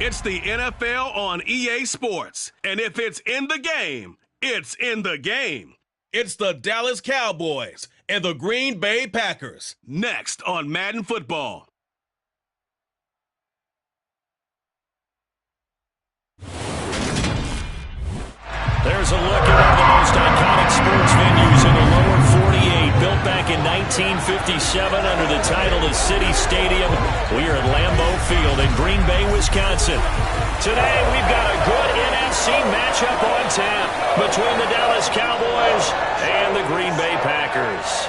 It's the NFL on EA Sports. And if it's in the game, it's in the game. It's the Dallas Cowboys and the Green Bay Packers. Next on Madden Football. There's a look at one of the most iconic sports venues in the lower 48. Built back in 1957 under the title of City Stadium. We are at Lambeau Field in Green Bay, Wisconsin. Today we've got a good NFC matchup on tap between the Dallas Cowboys and the Green Bay Packers.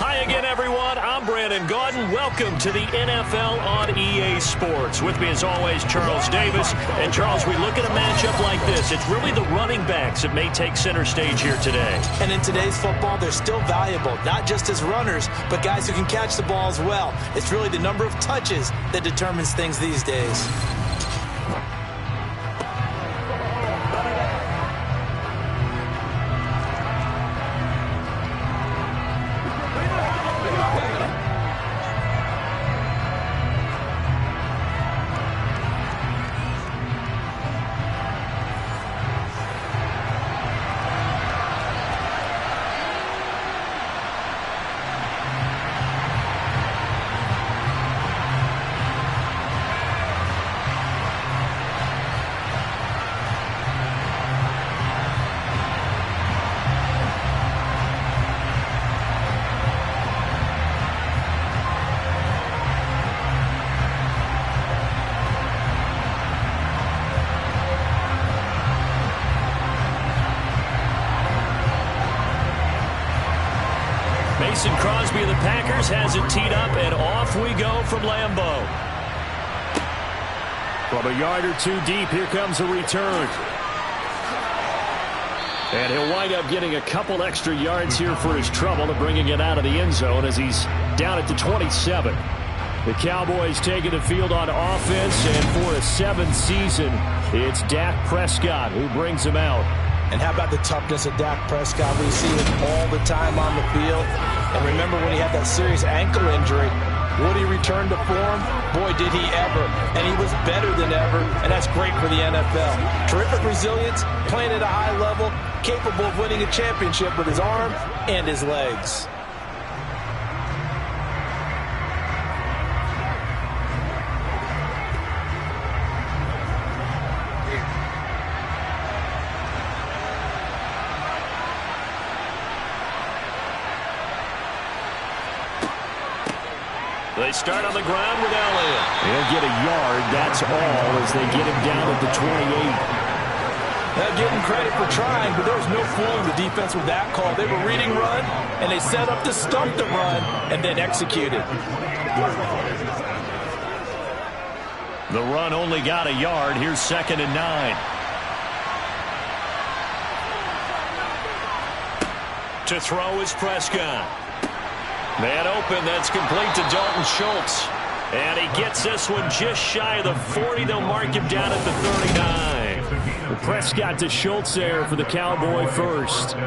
Hi again, everyone. I'm Brandon Gaudin. Welcome to the NFL on EA Sports. With me, as always, Charles Davis. And, Charles, we look at a matchup like this. It's really the running backs that may take center stage here today. And in today's football, they're still valuable, not just as runners, but guys who can catch the ball as well. It's really the number of touches that determines things these days. Mason Crosby of the Packers has it teed up, and off we go from Lambeau. From a yard or two deep, here comes a return. And he'll wind up getting a couple extra yards here for his trouble to bringing it out of the end zone as he's down at the 27. The Cowboys taking the field on offense, and for a seventh season, it's Dak Prescott who brings him out. And how about the toughness of Dak Prescott? We see it all the time on the field. And remember when he had that serious ankle injury, would he return to form? Boy, did he ever. And he was better than ever, and that's great for the NFL. Terrific resilience, playing at a high level, capable of winning a championship with his arm and his legs. They start on the ground with Elliott. He'll get a yard, that's all, as they get him down at the 28. Now, give him credit for trying, but there was no fooling the defense with that call. They were reading run, and they set up to stump the run, and then executed. The run only got a yard. Here's 2nd and 9. To throw is Prescott. Man open, that's complete to Dalton Schultz. And he gets this one just shy of the 40. They'll mark him down at the 39. Prescott to Schultz there for the Cowboy first.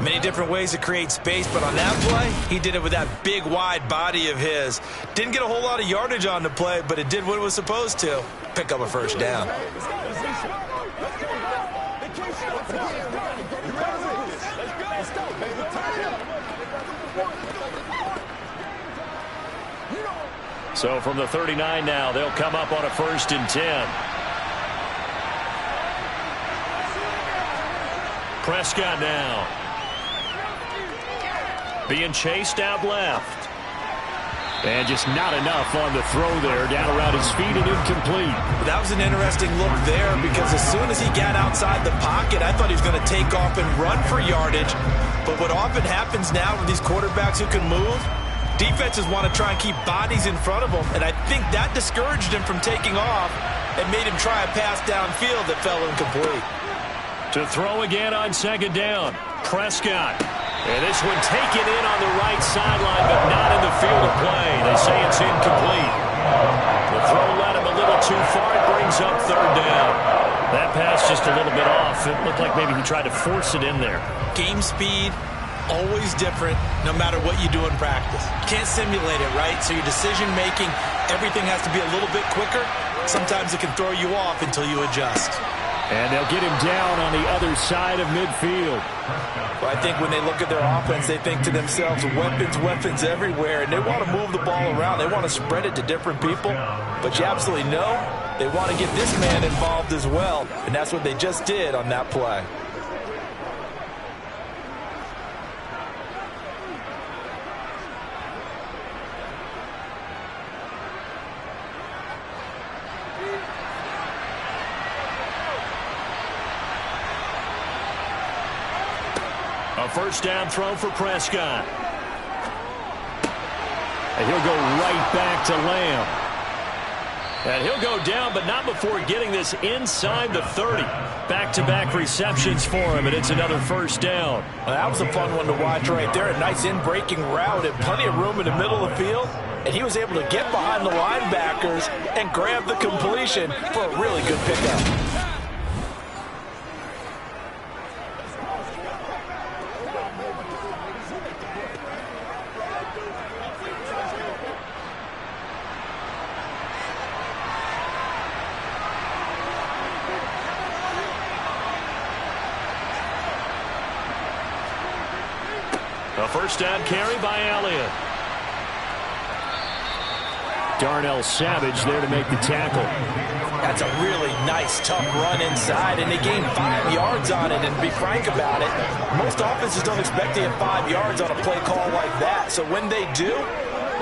Many different ways to create space, but on that play, he did it with that big, wide body of his. Didn't get a whole lot of yardage on the play, but it did what it was supposed to. Pick up a first down. So from the 39 now, they'll come up on a 1st and 10. Prescott now. Being chased out left. And just not enough on the throw there. Down around his feet and incomplete. That was an interesting look there because as soon as he got outside the pocket, I thought he was going to take off and run for yardage. But what often happens now with these quarterbacks who can move, defenses want to try and keep bodies in front of them, and I think that discouraged him from taking off and made him try a pass downfield that fell incomplete. To throw again on 2nd down, Prescott. And this one taken in on the right sideline, but not in the field of play. They say it's incomplete. The throw led him a little too far. It brings up 3rd down. That pass just a little bit off. It looked like maybe he tried to force it in there. Game speed, always different no matter what you do in practice. Can't simulate it, right? So your decision-making, everything has to be a little bit quicker. Sometimes it can throw you off until you adjust. And they'll get him down on the other side of midfield. Well, I think when they look at their offense, they think to themselves, weapons, weapons everywhere, and they want to move the ball around. They want to spread it to different people, but you absolutely know they want to get this man involved as well, and that's what they just did on that play. A first down throw for Prescott. And he'll go right back to Lamb. And he'll go down, but not before getting this inside the 30. Back-to-back receptions for him, and it's another first down. Well, that was a fun one to watch right there. A nice in-breaking route and plenty of room in the middle of the field. And he was able to get behind the linebackers and grab the completion for a really good pickup. A first down carry by Elliott. Darnell Savage there to make the tackle. That's a really nice, tough run inside, and they gained 5 yards on it. And to be frank about it, most offenses don't expect to get 5 yards on a play call like that. So when they do,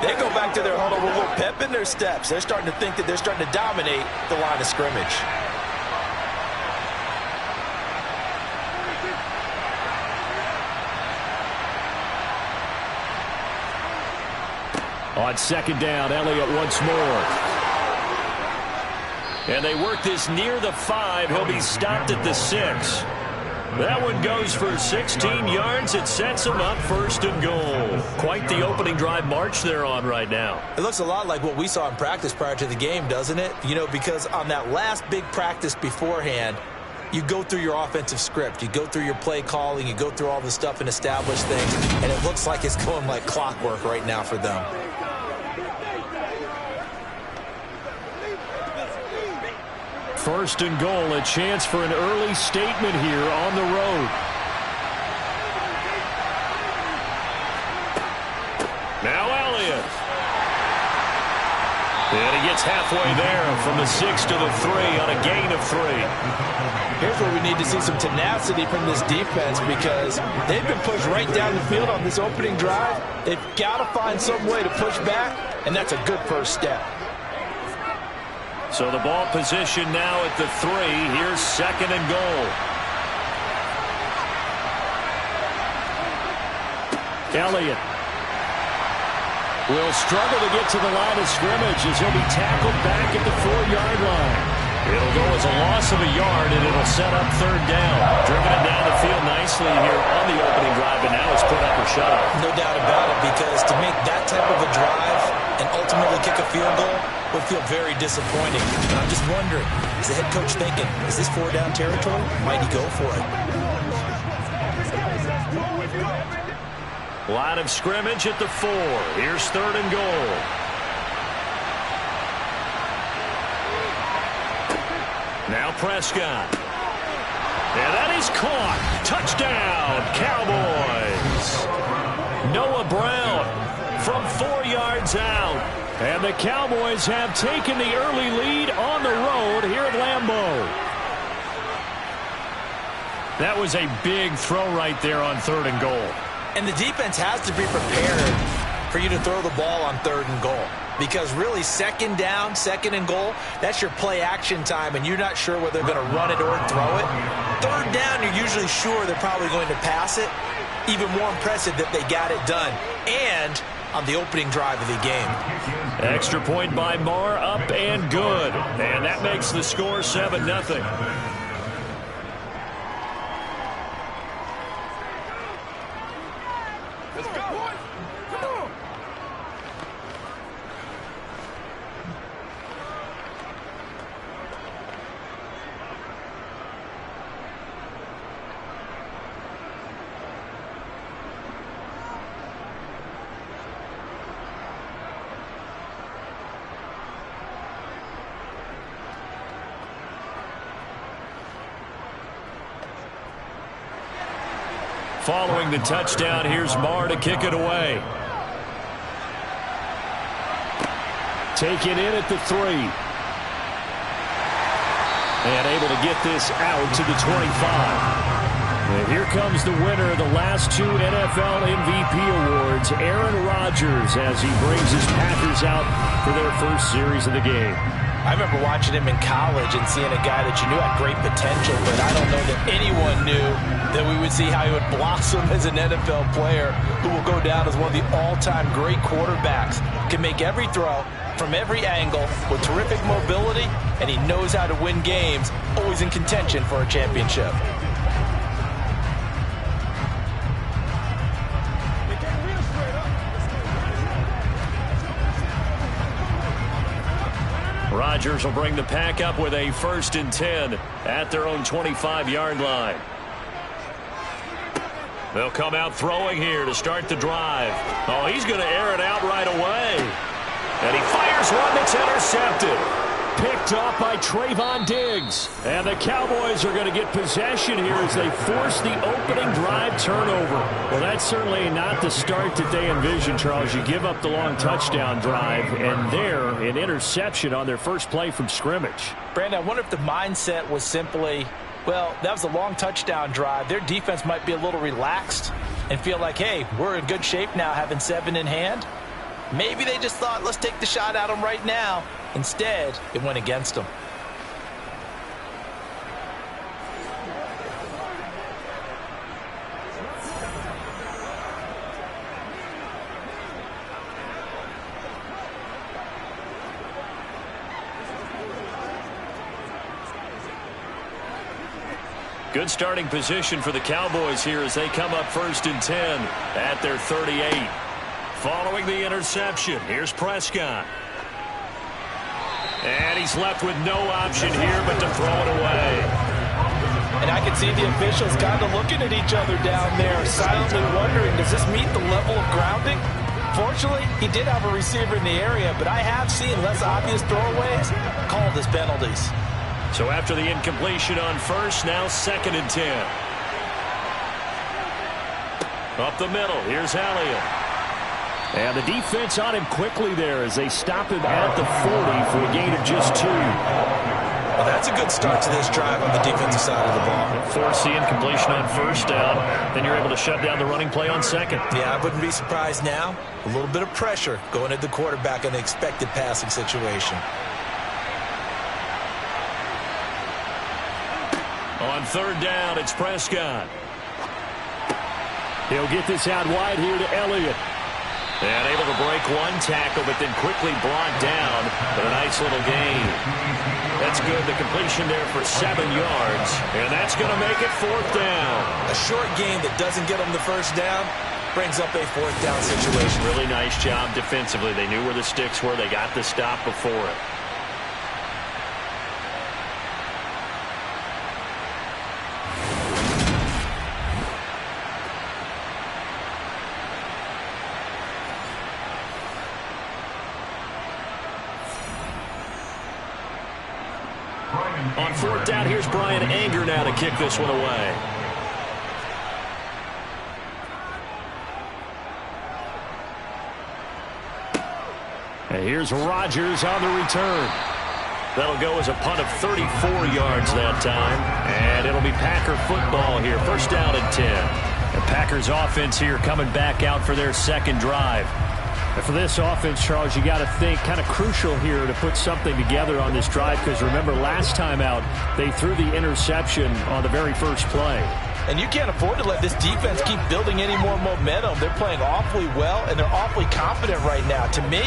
they go back to their huddle with a little pep in their steps. They're starting to think that they're starting to dominate the line of scrimmage. On second down, Elliott once more. And they work this near the 5. He'll be stopped at the 6. That one goes for 16 yards. It sets him up first and goal. Quite the opening drive march they're on right now. It looks a lot like what we saw in practice prior to the game, doesn't it? You know, because on that last big practice beforehand, you go through your offensive script. You go through your play calling. You go through all the stuff and establish things. And it looks like it's going like clockwork right now for them. First and goal, a chance for an early statement here on the road. Now Elliott. And he gets halfway there from the 6 to the 3 on a gain of 3. Here's where we need to see some tenacity from this defense, because they've been pushed right down the field on this opening drive. They've got to find some way to push back, and that's a good first step. So the ball position now at the 3. Here's second and goal. Elliott will struggle to get to the line of scrimmage as he'll be tackled back at the 4-yard line. It'll go as a loss of a yard, and it'll set up third down. Driven it down the field nicely here on the opening drive, and now it's put up or shut up. No doubt about it, because to make that type of a drive and ultimately kick a field goal would feel very disappointing. And I'm just wondering, is the head coach thinking, is this 4-down territory? Might he go for it? Line of scrimmage at the 4. Here's third and goal. Now Prescott. And that is caught. Touchdown, Cowboys. Noah Brown from 4 yards out. And the Cowboys have taken the early lead on the road here at Lambeau. That was a big throw right there on third and goal. And the defense has to be prepared for you to throw the ball on third and goal. Because really, second down, second and goal, that's your play action time, and you're not sure whether they're going to run it or throw it. Third down, you're usually sure they're probably going to pass it. Even more impressive that they got it done. And on the opening drive of the game. Extra point by Marr, up and good. And that makes the score 7-0. Following the touchdown, here's Marr to kick it away. Taken in at the 3. And able to get this out to the 25. And here comes the winner of the last 2 NFL MVP awards, Aaron Rodgers, as he brings his Packers out for their first series of the game. I remember watching him in college and seeing a guy that you knew had great potential, but I don't know that anyone knew that we would see how he would blossom as an NFL player who will go down as one of the all-time great quarterbacks. Can make every throw from every angle with terrific mobility, and he knows how to win games, always in contention for a championship. Rodgers will bring the Pack up with a 1st and 10 at their own 25-yard line. They'll come out throwing here to start the drive. Oh, he's going to air it out right away. And he fires one that's intercepted. Picked off by Trayvon Diggs. And the Cowboys are going to get possession here as they force the opening drive turnover. Well, that's certainly not the start that they envisioned, Charles. You give up the long touchdown drive, and there, an interception on their first play from scrimmage. Brandon, I wonder if the mindset was simply, well, that was a long touchdown drive. Their defense might be a little relaxed and feel like, hey, we're in good shape now having 7 in hand. Maybe they just thought, let's take the shot at them right now. Instead, it went against them. Good starting position for the Cowboys here as they come up 1st and 10 at their 38. Following the interception, here's Prescott. And he's left with no option here but to throw it away. And I can see the officials kind of looking at each other down there, silently wondering, does this meet the level of grounding? Fortunately, he did have a receiver in the area, but I have seen less obvious throwaways called as penalties. So after the incompletion on 1st, now 2nd and 10. Up the middle, here's Elliott. And the defense on him quickly there as they stop him at the 40 for a gain of just 2. Well, that's a good start to this drive on the defensive side of the ball. Force the incompletion on 1st down. Then you're able to shut down the running play on 2nd. Yeah, I wouldn't be surprised now. A little bit of pressure going at the quarterback in the expected passing situation. On 3rd down, it's Prescott. He'll get this out wide here to Elliott. And able to break one tackle, but then quickly brought down. But a nice little gain. That's good. The completion there for 7 yards. And that's going to make it 4th down. A short gain that doesn't get them the 1st down brings up a 4th down situation. Really nice job defensively. They knew where the sticks were. They got the stop before it. On 4th down, here's Brian Anger now to kick this one away. And here's Rodgers on the return. That'll go as a punt of 34 yards that time. And it'll be Packer football here. 1st down and 10. The Packers offense here coming back out for their 2nd drive. And for this offense, Charles, you got to think kind of crucial here to put something together on this drive because remember last time out they threw the interception on the very first play. And you can't afford to let this defense keep building any more momentum. They're playing awfully well and they're awfully confident right now. To me,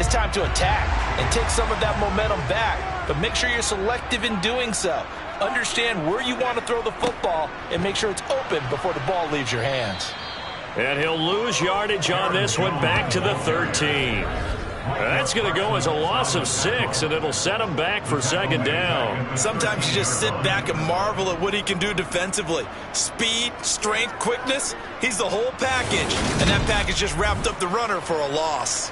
it's time to attack and take some of that momentum back. But make sure you're selective in doing so. Understand where you want to throw the football and make sure it's open before the ball leaves your hands. And he'll lose yardage on this one back to the 13. That's going to go as a loss of 6, and it'll set him back for 2nd down. Sometimes you just sit back and marvel at what he can do defensively. Speed, strength, quickness, he's the whole package. And that package just wrapped up the runner for a loss.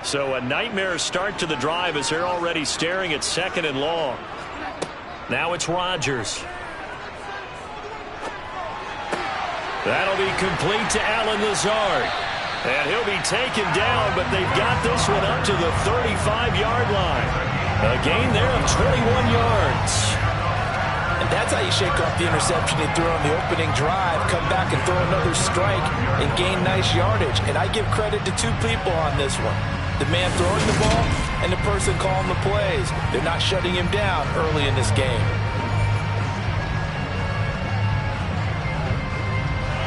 So a nightmare start to the drive as they're already staring at 2nd and long. Now it's Rodgers. That'll be complete to Allen Lazard. And he'll be taken down, but they've got this one up to the 35-yard line. A gain there of 21 yards. And that's how you shake off the interception he threw on the opening drive, come back and throw another strike and gain nice yardage. And I give credit to two people on this one. The man throwing the ball and the person calling the plays. They're not shutting him down early in this game.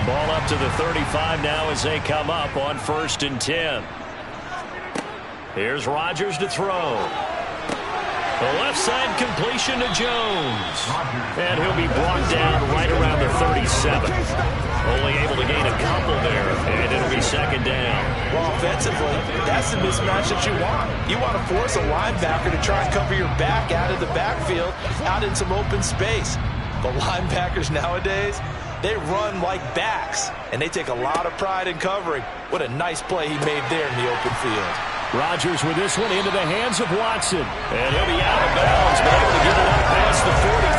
Ball up to the 35 now as they come up on 1st and 10. Here's Rodgers to throw. The left side completion to Jones. And he'll be brought down right around the 37. Only able to gain a couple there, and it'll be 2nd down. Well, offensively, that's the mismatch that you want. You want to force a linebacker to try and cover your back out of the backfield, out in some open space. The linebackers nowadays, they run like backs, and they take a lot of pride in covering. What a nice play he made there in the open field. Rodgers with this one into the hands of Watson. And he'll be out of bounds, but able to get it up past the 45.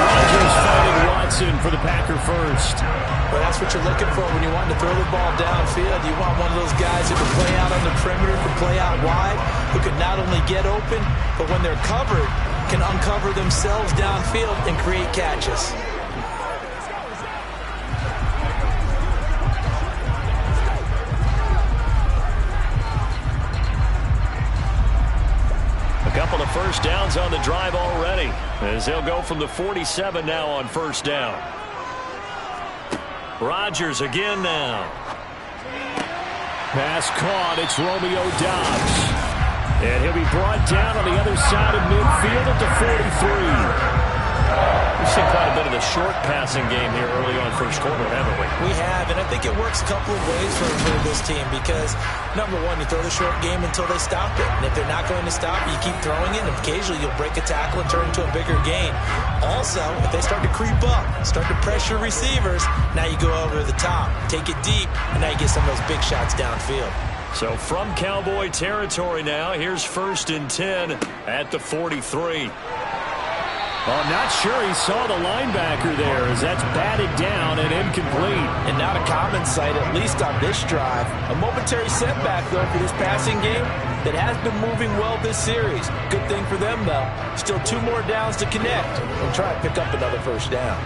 Rodgers finding Watson for the Packer first. Well, that's what you're looking for when you want to throw the ball downfield. You want one of those guys who can play out on the perimeter, can play out wide, who can not only get open, but when they're covered, can uncover themselves downfield and create catches. Couple of first downs on the drive already as they'll go from the 47 now on 1st down. Rodgers again now. Pass caught. It's Romeo Doubs. And he'll be brought down on the other side of midfield at the 43. We've seen quite a bit of the short passing game here early on 1st quarter, haven't we? We have, and I think it works a couple of ways for this team because, number one, you throw the short game until they stop it. And if they're not going to stop it, you keep throwing it, and occasionally you'll break a tackle and turn into a bigger gain. Also, if they start to creep up, start to pressure receivers, now you go over the top, take it deep, and now you get some of those big shots downfield. So from Cowboy territory now, here's 1st and 10 at the 43. Well, I'm not sure he saw the linebacker there as that's batted down and incomplete. And not a common sight, at least on this drive. A momentary setback, though, for this passing game that has been moving well this series. Good thing for them, though. Still 2 more downs to connect and try to pick up another 1st down.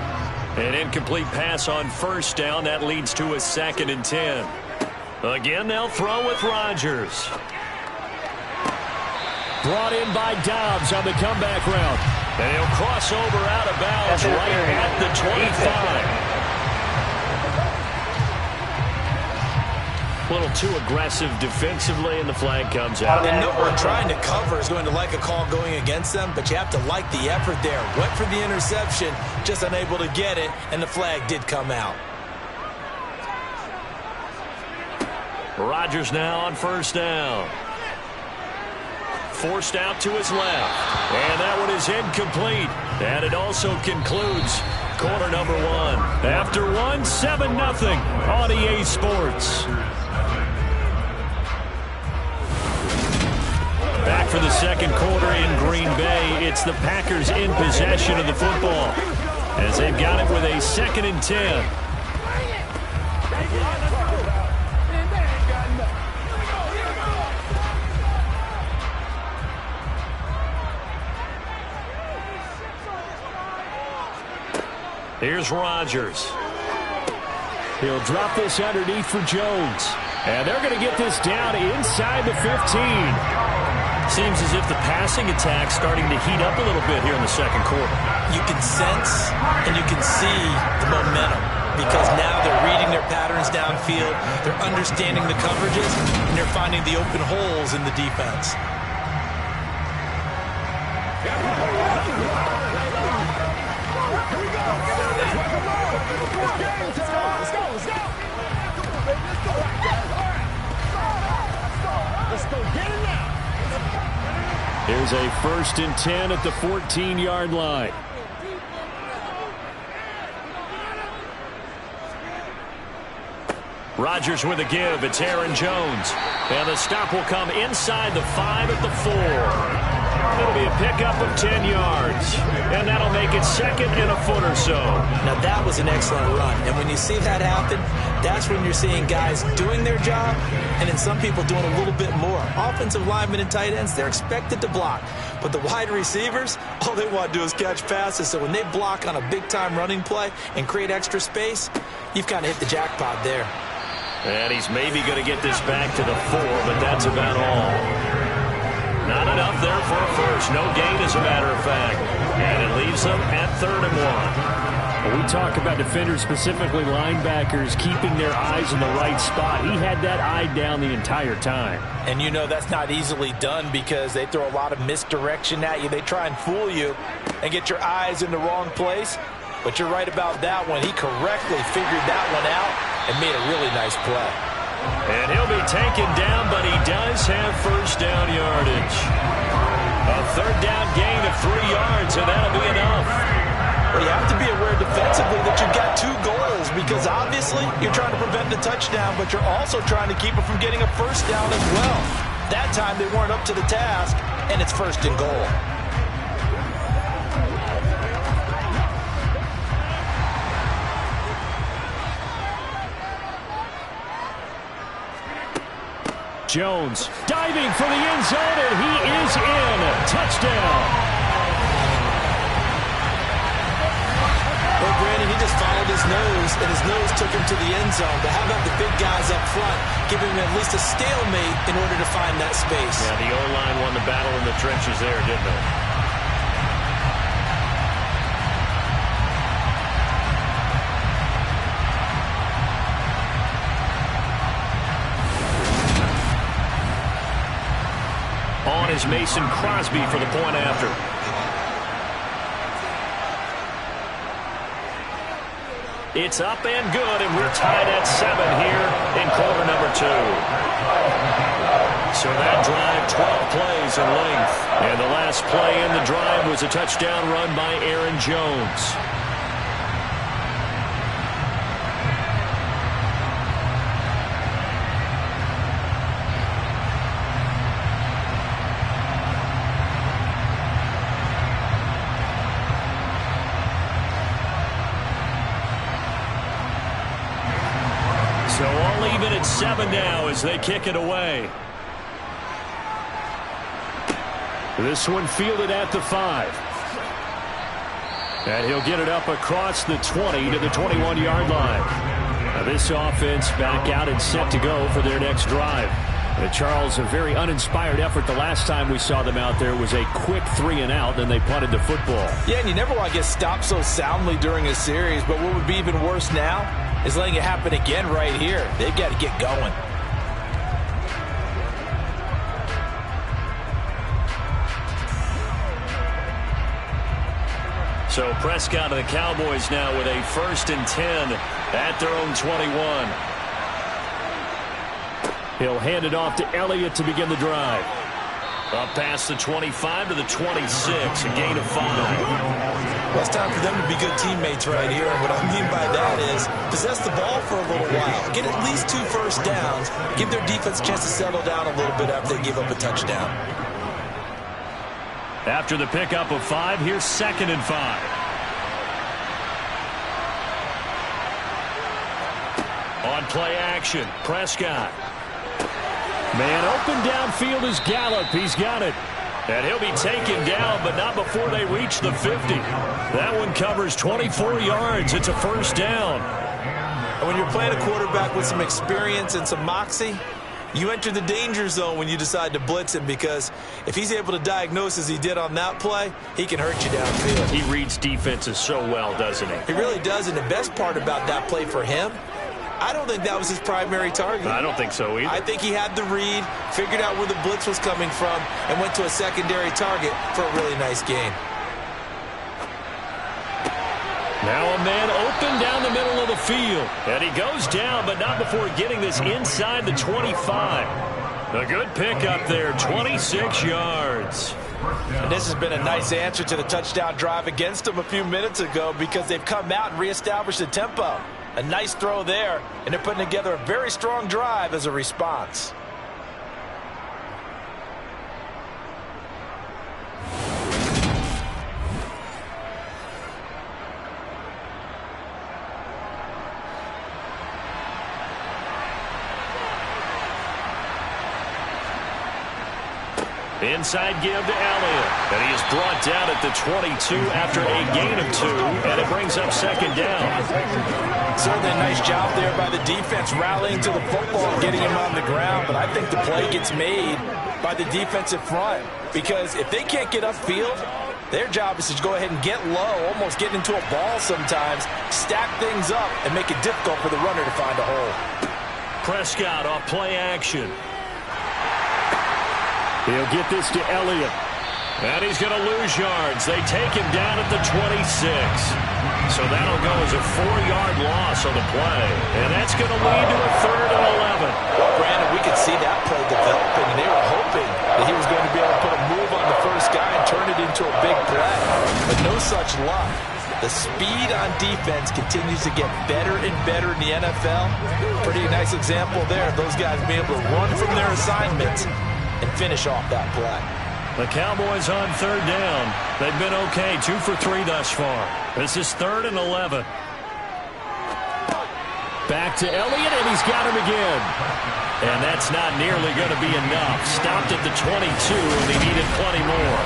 An incomplete pass on 1st down. That leads to a 2nd and 10. Again, they'll throw with Rodgers. Brought in by Doubs on the comeback route. And he'll cross over out of bounds right at the 25. A little too aggressive defensively, and the flag comes out. And no one trying to cover is going to like a call going against them, but you have to like the effort there. Went for the interception, just unable to get it, and the flag did come out. Rodgers now on 1st down. Forced out to his left. And that one is incomplete. And it also concludes quarter number 1. After 1, 7-0 on EA Sports. Back for the 2nd quarter in Green Bay. It's the Packers in possession of the football as they've got it with a 2nd and 10. Here's Rodgers. He'll drop this underneath for Jones. And they're going to get this down inside the 15. Seems as if the passing attack's starting to heat up a little bit here in the 2nd quarter. You can sense and you can see the momentum because now they're reading their patterns downfield, they're understanding the coverages, and they're finding the open holes in the defense. Here's a 1st and 10 at the 14-yard line. Rodgers with a give. It's Aaron Jones. And the stop will come inside the 5 at the 4. It'll be a pickup of 10 yards. And that'll make it second and a foot or so. Now, that was an excellent run. And when you see that happen, that's when you're seeing guys doing their job and then some people doing a little bit more. Offensive linemen and tight ends, they're expected to block. But the wide receivers, all they want to do is catch passes. So when they block on a big-time running play and create extra space, you've kind of hit the jackpot there. And he's maybe going to get this back to the 4, but that's about all. Not enough there for a first. No gain, as a matter of fact. And it leaves them at 3rd and 1. When we talk about defenders, specifically linebackers, keeping their eyes in the right spot. He had that eye down the entire time. And you know that's not easily done because they throw a lot of misdirection at you. They try and fool you and get your eyes in the wrong place. But you're right about that one. He correctly figured that one out and made a really nice play. And he'll be taken down, but he does have first down yardage. A 3rd down gain of 3 yards, and that'll be enough. Well, you have to be aware defensively that you've got 2 goals because obviously you're trying to prevent the touchdown, but you're also trying to keep it from getting a first down as well. That time they weren't up to the task, and it's 1st and goal. Jones diving for the end zone, and he is in. Touchdown. Well, Brandon, he just followed his nose, and his nose took him to the end zone. But how about the big guys up front, giving him at least a stalemate in order to find that space? Yeah, the O-line won the battle in the trenches there, didn't they? On is Mason Crosby for the point after. It's up and good, and we're tied at 7 here in quarter number 2. So that drive, 12 plays in length. And the last play in the drive was a touchdown run by Aaron Jones. So all even at 7 now as they kick it away. This one fielded at the 5. And he'll get it up across the 20 to the 21-yard line. Now this offense back out and set to go for their next drive. Charles, a very uninspired effort. The last time we saw them out there was a quick 3 and out, then they punted the football. Yeah, and you never want to get stopped so soundly during a series, but what would be even worse now is letting it happen again right here. They've got to get going. So Prescott and the Cowboys now with a 1st and 10 at their own 21. He'll hand it off to Elliott to begin the drive. Up past the 25 to the 26, a gain of 5. Well, it's time for them to be good teammates right here. And what I mean by that is possess the ball for a little while. Get at least 2 first downs. Give their defense a chance to settle down a little bit after they give up a touchdown. After the pickup of 5, here's 2nd and 5. On play action, Prescott. Man open downfield is Gallup. He's got it. And he'll be taken down, but not before they reach the 50. That one covers 24 yards. It's a 1st down. And when you're playing a quarterback with some experience and some moxie, you enter the danger zone when you decide to blitz him, because if he's able to diagnose as he did on that play, he can hurt you downfield. He reads defenses so well, doesn't he? He really does, and the best part about that play for him, I don't think that was his primary target. I don't think so either. I think he had the read, figured out where the blitz was coming from, and went to a secondary target for a really nice gain. Now a man open down the middle of the field. And he goes down, but not before getting this inside the 25. A good pickup there, 26 yards. And this has been a nice answer to the touchdown drive against them a few minutes ago, because they've come out and reestablished the tempo. A nice throw there, and they're putting together a very strong drive as a response. Inside give to Elliott. And he is brought down at the 22 after a gain of 2. And it brings up second down. Certainly a nice job there by the defense rallying to the football and getting him on the ground. But I think the play gets made by the defensive front. Because if they can't get upfield, their job is to go ahead and get low, almost get into a ball sometimes, stack things up, and make it difficult for the runner to find a hole. Prescott off play action. He'll get this to Elliott. And he's going to lose yards. They take him down at the 26. So that'll go as a 4-yard loss on the play. And that's going to lead to a 3rd and 11. Well, Brandon, we could see that play developing, and they were hoping that he was going to be able to put a move on the first guy and turn it into a big play. But no such luck. The speed on defense continues to get better and better in the NFL. Pretty nice example there of those guys being able to run from their assignments and finish off that play. The Cowboys on 3rd down. They've been okay, 2 for 3 thus far. This is 3rd and 11. Back to Elliott, and he's got him again. And that's not nearly going to be enough. Stopped at the 22, and he needed plenty more.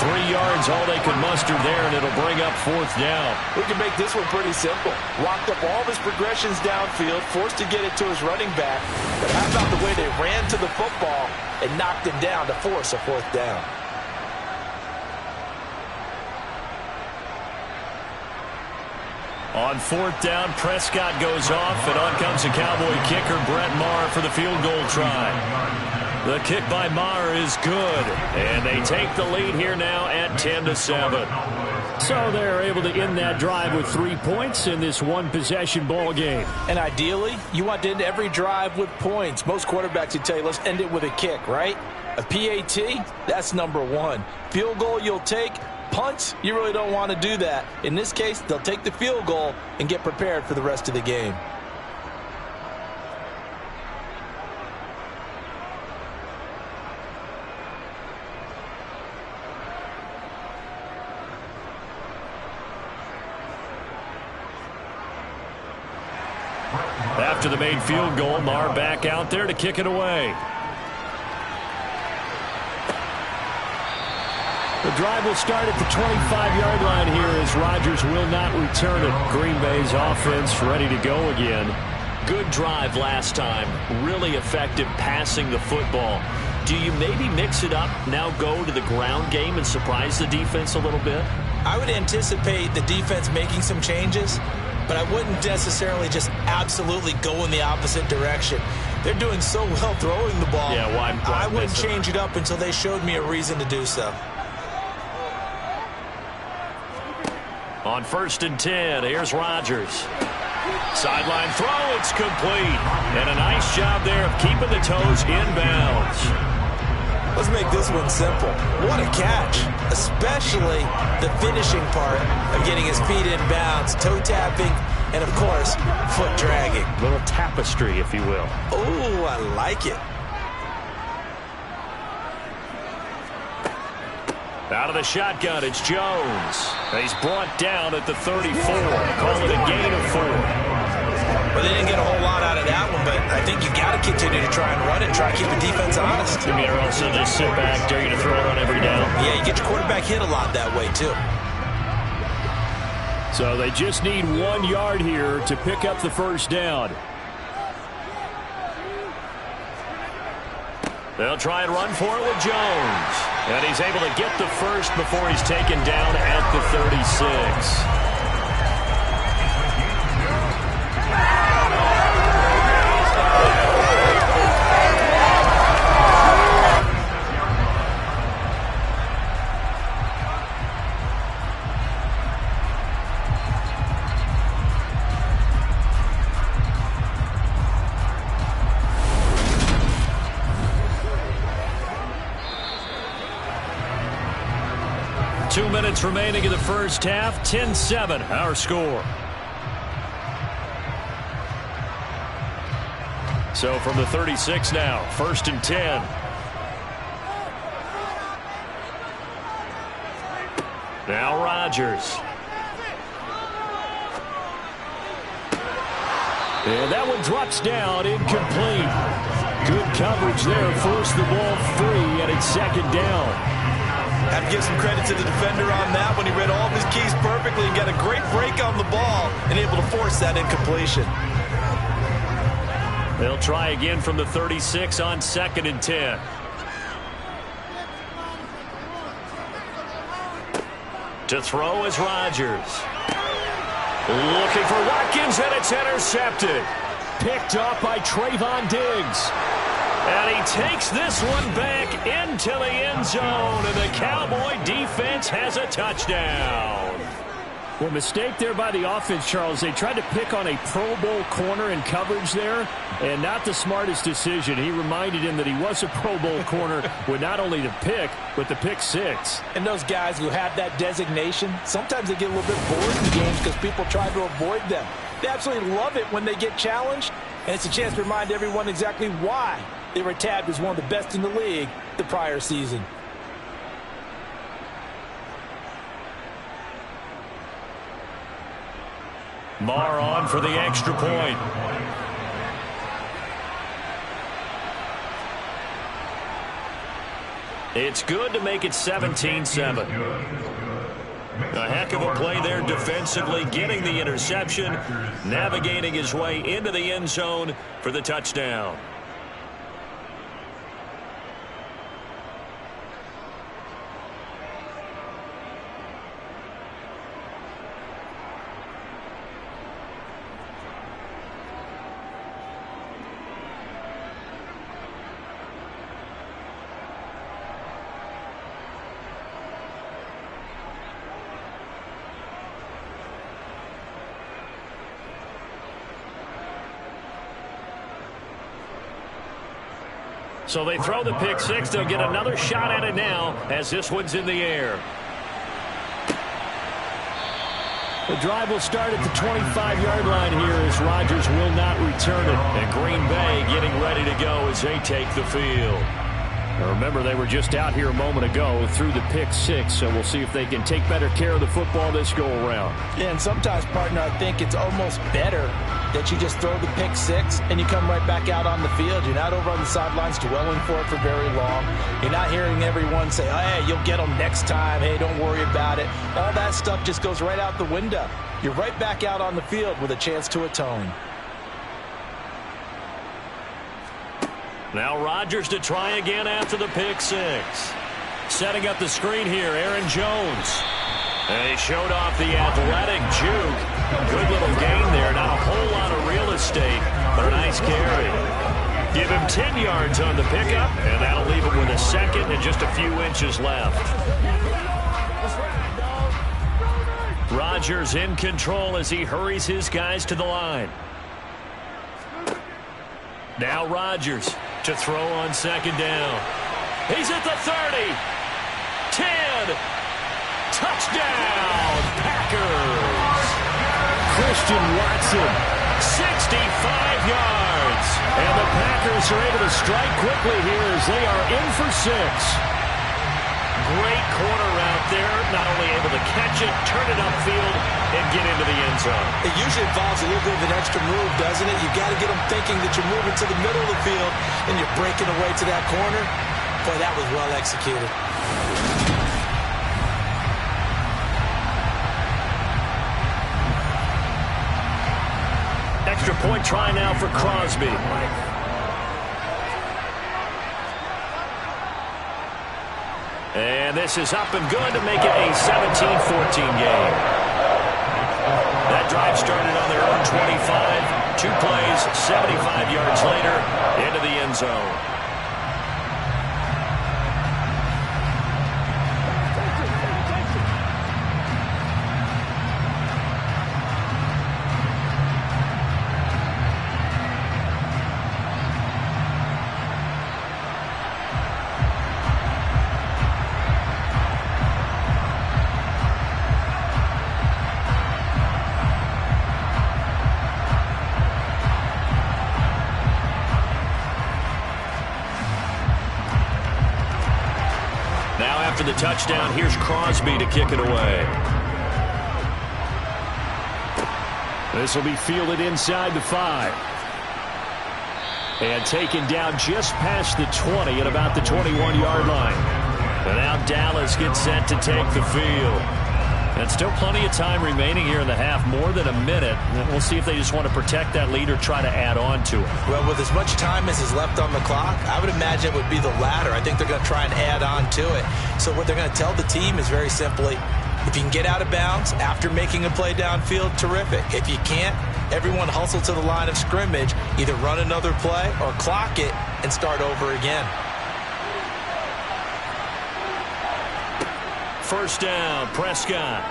3 yards, all they could muster there, and it'll bring up 4th down. We can make this one pretty simple. Locked up all of his progressions downfield, forced to get it to his running back. But how about the way they ran to the football and knocked him down to force a 4th down? On 4th down, Prescott goes off, and on comes the Cowboy kicker, Brett Maher, for the field goal try. The kick by Maher is good, and they take the lead here now at 10-7. So they're able to end that drive with 3 points in this one-possession ball game. And ideally, you want to end every drive with points. Most quarterbacks would tell you, let's end it with a kick, right? A PAT, that's number 1. Field goal you'll take. Punts, you really don't want to do that. In this case, they'll take the field goal and get prepared for the rest of the game. After the made field goal, Maher back out there to kick it away. The drive will start at the 25-yard line here as Rodgers will not return it. Green Bay's offense ready to go again. Good drive last time. Really effective passing the football. Do you maybe mix it up, now go to the ground game and surprise the defense a little bit? I would anticipate the defense making some changes, but I wouldn't necessarily just absolutely go in the opposite direction. They're doing so well throwing the ball. Yeah, why I wouldn't change it up until they showed me a reason to do so. On 1st and 10, here's Rodgers. Sideline throw, it's complete. And a nice job there of keeping the toes in bounds. Let's make this one simple. What a catch, especially the finishing part of getting his feet in bounds, toe tapping, and of course, foot dragging. A little tapestry, if you will. Oh, I like it. Out of the shotgun, it's Jones. He's brought down at the 34. Call it a gain of 4. Well, they didn't get a whole lot out of that one, but I think you got to continue to try and run it, try to keep the defense honest. You mean, or also just sit back, dare you to throw it on every down? Yeah, you get your quarterback hit a lot that way, too. So they just need 1 yard here to pick up the first down. They'll try and run for it with Jones. And he's able to get the first before he's taken down at the 36. 2 minutes remaining in the first half. 10-7, our score. So from the 36 now, 1st and 10. Now Rodgers. And that one drops down, incomplete. Good coverage there, forced the ball free, and it's 2nd down. Have to give some credit to the defender on that when he read all of his keys perfectly and got a great break on the ball and able to force that incompletion. They'll try again from the 36 on 2nd and 10. To throw is Rodgers. Looking for Watkins, and it's intercepted. Picked off by Trayvon Diggs. And he takes this one back into the end zone, and the Cowboy defense has a touchdown. Well, mistake there by the offense, Charles. They tried to pick on a Pro Bowl corner in coverage there, and not the smartest decision. He reminded him that he was a Pro Bowl corner with not only the pick, but the pick 6. And those guys who have that designation, sometimes they get a little bit bored in games because people try to avoid them. They absolutely love it when they get challenged, and it's a chance to remind everyone exactly why they were tabbed as one of the best in the league the prior season. Marr on for the extra point. It's good to make it 17-7. A heck of a play there defensively, getting the interception, navigating his way into the end zone for the touchdown. So they throw the pick 6. They'll get another shot at it now as this one's in the air. The drive will start at the 25-yard line here as Rodgers will not return it. And Green Bay getting ready to go as they take the field. Now remember, they were just out here a moment ago through the pick 6, so we'll see if they can take better care of the football this go-around. Yeah, and sometimes, partner, I think it's almost better that you just throw the pick 6 and you come right back out on the field. You're not over on the sidelines dwelling for it for very long. You're not hearing everyone say, oh, hey, you'll get them next time. Hey, don't worry about it. All that stuff just goes right out the window. You're right back out on the field with a chance to atone. Now Rodgers to try again after the pick 6. Setting up the screen here, Aaron Jones. And he showed off the athletic juke. Good little gain there. Not a whole lot of real estate, but a nice carry. Give him 10 yards on the pickup, and that'll leave him with a second and just a few inches left. Rodgers in control as he hurries his guys to the line. Now Rodgers to throw on 2nd down. He's at the 30. 10. Touchdown, Packers. Christian Watson. 65 yards. And the Packers are able to strike quickly here as they are in for 6. Great corner route there. Not only able to catch it, turn it upfield, and get into the end zone. It usually involves a little bit of an extra move, doesn't it? You've got to get them thinking that you're moving to the middle of the field and you're breaking away to that corner. Boy, that was well executed. Extra point try now for Crosby. And this is up and good to make it a 17-14 game. That drive started on their own 25. 2 plays, 75 yards later, into the end zone. After the touchdown, here's Crosby to kick it away. This will be fielded inside the 5. And taken down just past the 20 at about the 21-yard line. And now Dallas gets set to take the field. And still plenty of time remaining here in the half, more than a minute. And we'll see if they just want to protect that lead or try to add on to it. Well, with as much time as is left on the clock, I would imagine it would be the latter. I think they're going to try and add on to it. So what they're going to tell the team is very simply, if you can get out of bounds after making a play downfield, terrific. If you can't, everyone hustle to the line of scrimmage, either run another play or clock it and start over again. First down, Prescott.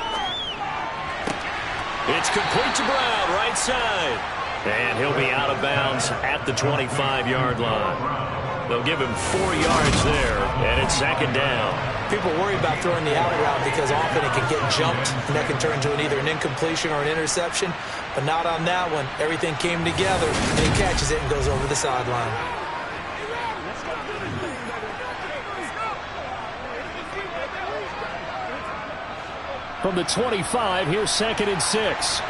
It's complete to Brown, right side. And he'll be out of bounds at the 25-yard line. They'll give him 4 yards there, and it's second down. People worry about throwing the out route because often it can get jumped, and that can turn into either an incompletion or an interception. But not on that one. Everything came together, and he catches it and goes over the sideline. From the 25, here's 2nd and 6.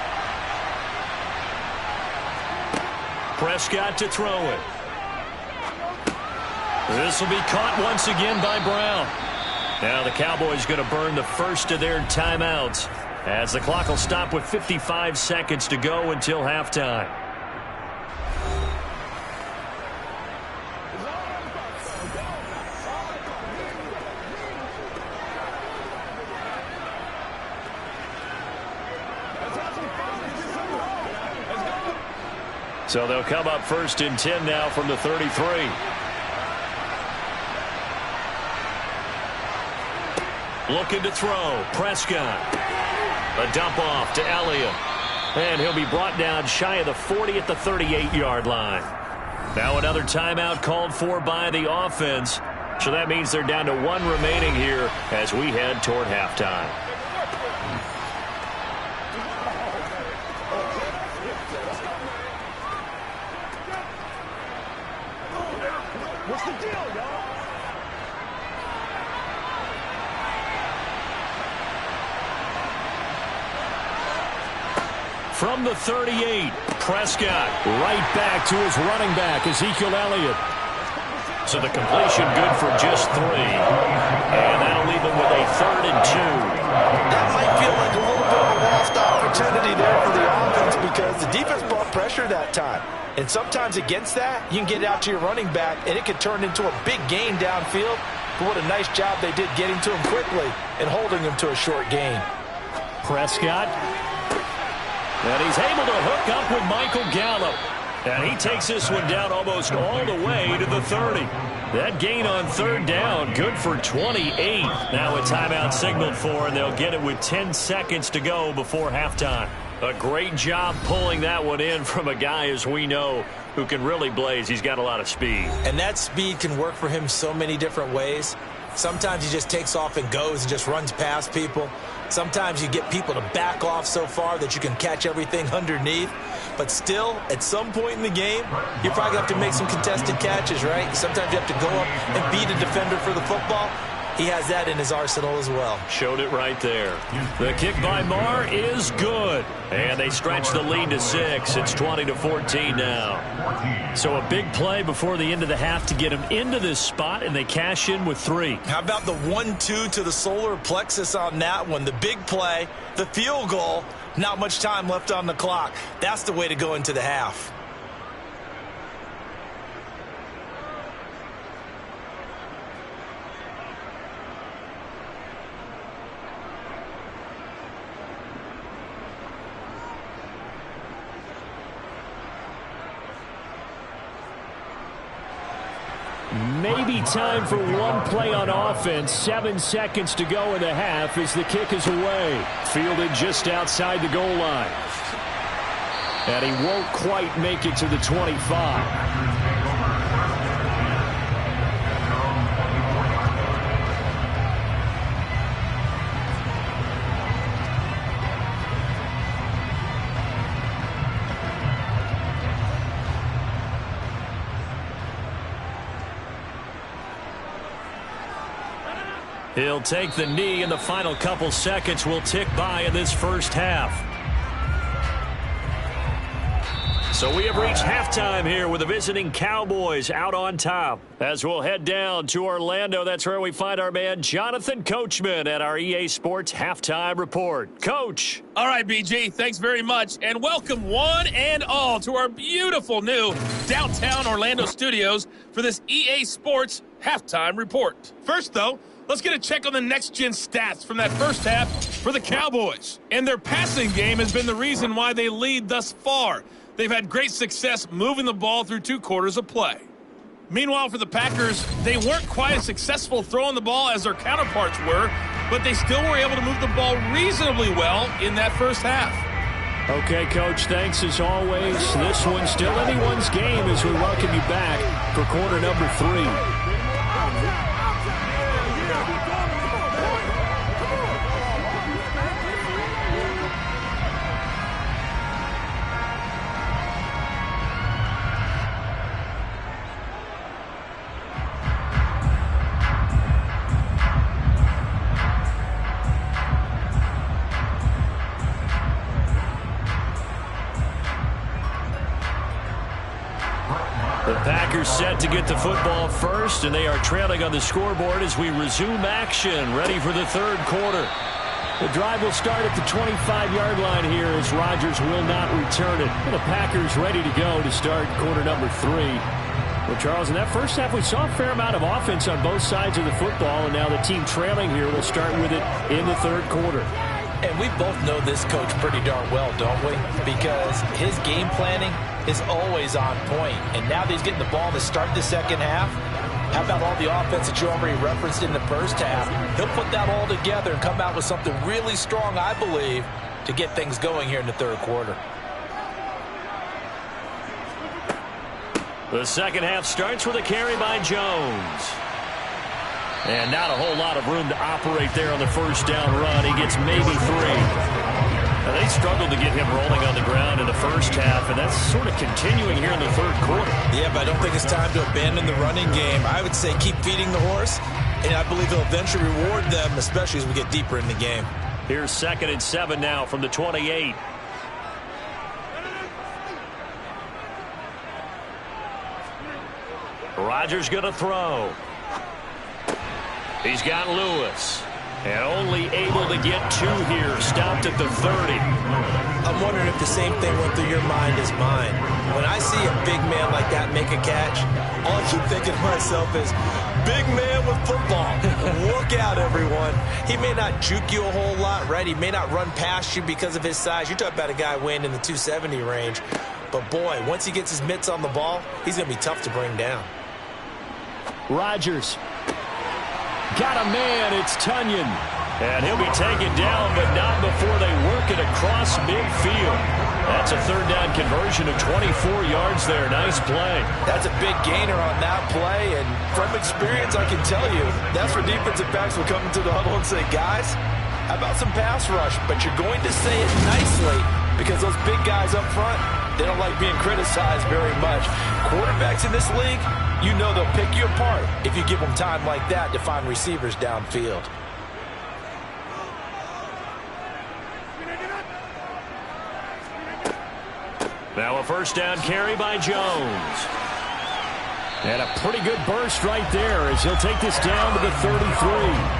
Prescott to throw it. This will be caught once again by Brown. Now the Cowboys going to burn the first of their timeouts as the clock will stop with 55 seconds to go until halftime. So they'll come up 1st and 10 now from the 33. Looking to throw. Prescott. A dump off to Elliott. And he'll be brought down shy of the 40 at the 38-yard line. Now another timeout called for by the offense. So that means they're down to 1 remaining here as we head toward halftime. What's the deal, y'all? From the 38, Prescott right back to his running back, Ezekiel Elliott. So the completion good for just 3. And that'll leave him with a 3rd and 2. That might feel like a little bit of a lost opportunity there for the offense because the defense brought pressure that time. And sometimes against that, you can get it out to your running back, and it could turn into a big gain downfield. But what a nice job they did getting to him quickly and holding him to a short gain. Prescott. And he's able to hook up with Michael Gallup. And he takes this one down almost all the way to the 30. That gain on 3rd down, good for 28. Now a timeout signaled for, and they'll get it with 10 seconds to go before halftime. A great job pulling that one in from a guy, as we know, who can really blaze. He's got a lot of speed. And that speed can work for him so many different ways. Sometimes he just takes off and goes and just runs past people. Sometimes you get people to back off so far that you can catch everything underneath. But still, at some point in the game, you probably have to make some contested catches, right? Sometimes you have to go up and beat a defender for the football. He has that in his arsenal as well. Showed it right there. The kick by Marr is good. And they stretch the lead to 6. It's 20-14 now. So a big play before the end of the half to get him into this spot, and they cash in with 3. How about the 1-2 to the solar plexus on that one? The big play, the field goal, not much time left on the clock. That's the way to go into the half. Maybe time for one play on offense. 7 seconds to go in the half as the kick is away. Fielded just outside the goal line. And he won't quite make it to the 25. He'll take the knee, and the final couple seconds will tick by in this first half. So we have reached halftime here with the visiting Cowboys out on top. As we'll head down to Orlando, that's where we find our man Jonathan Coachman at our EA Sports Halftime Report. Coach. All right, BG, thanks very much. And welcome one and all to our beautiful new downtown Orlando studios for this EA Sports Halftime Report. First, though, let's get a check on the next-gen stats from that first half for the Cowboys. And their passing game has been the reason why they lead thus far. They've had great success moving the ball through 2 quarters of play. Meanwhile, for the Packers, they weren't quite as successful throwing the ball as their counterparts were, but they still were able to move the ball reasonably well in that first half. Okay, Coach, thanks as always. This one's still anyone's game as we welcome you back for quarter number 3. The Packers set to get the football first, and they are trailing on the scoreboard as we resume action, ready for the third quarter. The drive will start at the 25-yard line here as Rodgers will not return it. And the Packers ready to go to start quarter number 3. Well, Charles, in that first half, we saw a fair amount of offense on both sides of the football, and now the team trailing here will start with it in the third quarter. And we both know this coach pretty darn well, don't we? Because his game planning is always on point. And now that he's getting the ball to start the second half, how about all the offense that you already referenced in the first half? He'll put that all together and come out with something really strong, I believe, to get things going here in the third quarter. The second half starts with a carry by Jones. And not a whole lot of room to operate there on the first down run. He gets maybe 3. Now, they struggled to get him rolling on the ground in the first half, and that's sort of continuing here in the third quarter. Yeah, but I don't think it's time to abandon the running game. I would say keep feeding the horse, and I believe he'll eventually reward them, especially as we get deeper in the game. Here's 2nd and 7 now from the 28. Rodgers going to throw. He's got Lewis. And only able to get 2 here. Stopped at the 30. I'm wondering if the same thing went through your mind as mine. When I see a big man like that make a catch, all I keep thinking to myself is, big man with football. Look out, everyone. He may not juke you a whole lot, right? He may not run past you because of his size. You're talking about a guy weighing in the 270 range. But, boy, once he gets his mitts on the ball, he's going to be tough to bring down. Rodgers. Got a man, it's Tunyon. And he'll be taken down, but not before they work it across midfield. That's a third down conversion of 24 yards there. Nice play. That's a big gainer on that play, and from experience, I can tell you, that's where defensive backs will come into the huddle and say, guys, how about some pass rush? But you're going to say it nicely because those big guys up front, they don't like being criticized very much. Quarterbacks in this league, you know they'll pick you apart if you give them time like that to find receivers downfield. Now a first down carry by Jones. And a pretty good burst right there as he'll take this down to the 33.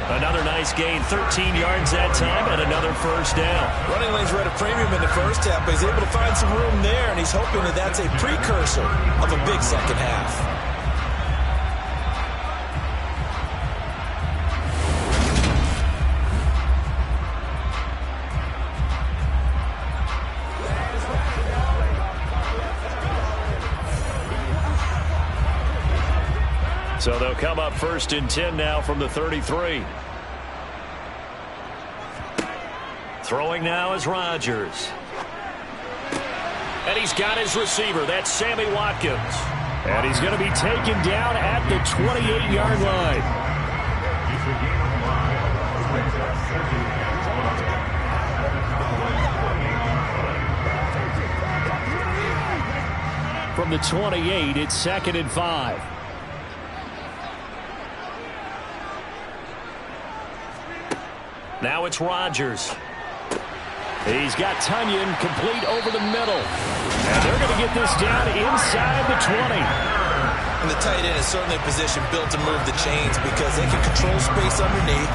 Another nice gain, 13 yards that time, and another first down. Running lanes were at a premium in the first half, but he's able to find some room there, and he's hoping that that's a precursor of a big second half. So they'll come up 1st and 10 now from the 33. Throwing now is Rodgers. And he's got his receiver. That's Sammy Watkins. And he's going to be taken down at the 28-yard line. From the 28, it's 2nd and 5. Now it's Rodgers. He's got Tunyon complete over the middle. And they're going to get this down inside the 20. And the tight end is certainly a position built to move the chains because they can control space underneath.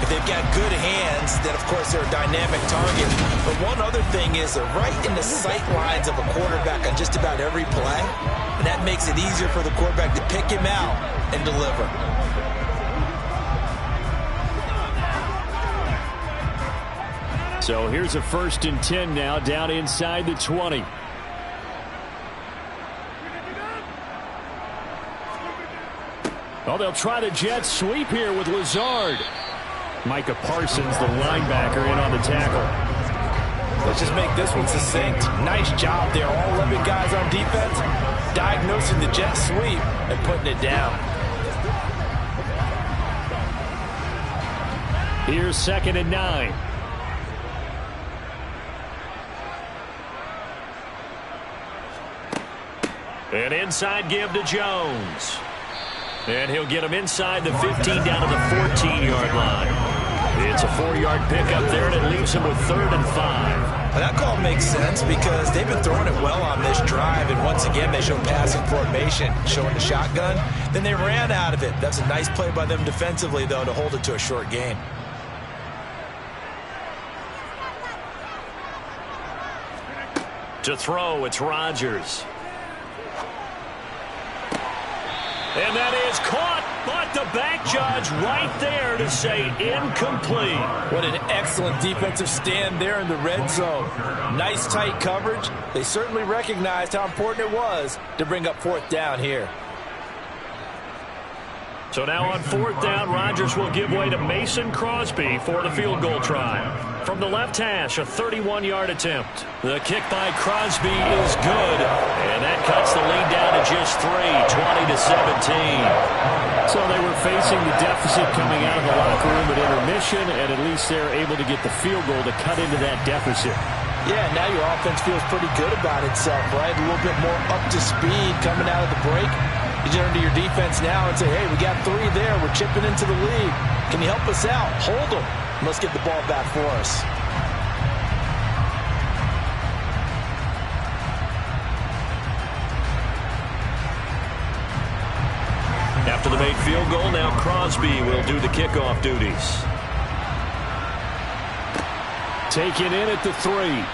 If they've got good hands, then, of course, they're a dynamic target. But one other thing is they're right in the sight lines of a quarterback on just about every play. And that makes it easier for the quarterback to pick him out and deliver. So here's a 1st and 10 now down inside the 20. Oh, they'll try the jet sweep here with Lazard. Micah Parsons, the linebacker, in on the tackle. Let's just make this one succinct. Nice job there. All 11 guys on defense diagnosing the jet sweep and putting it down. Here's 2nd and 9. An inside give to Jones. And he'll get him inside the 15 down to the 14-yard line. It's a 4-yard pickup there, and it leaves him with 3rd and 5. Well, that call makes sense because they've been throwing it well on this drive, and once again they show passing formation, showing the shotgun. Then they ran out of it. That's a nice play by them defensively, though, to hold it to a short gain. To throw, it's Rodgers. And that is caught, but the back judge right there to say incomplete. What an excellent defensive stand there in the red zone. Nice tight coverage. They certainly recognized how important it was to bring up 4th down here. So now on 4th down, Rodgers will give way to Mason Crosby for the field goal try. From the left hash, a 31-yard attempt. The kick by Crosby is good, and that cuts the lead down to just 3, 20-17. So they were facing the deficit coming out of the locker room at intermission, and at least they're able to get the field goal to cut into that deficit. Yeah, now your offense feels pretty good about itself, right? A little bit more up to speed coming out of the break. You turn to your defense now and say, hey, we got 3 there. We're chipping into the lead. Can you help us out? Hold them. Let's get the ball back for us. After the made field goal, now Crosby will do the kickoff duties. Taken in at the 3.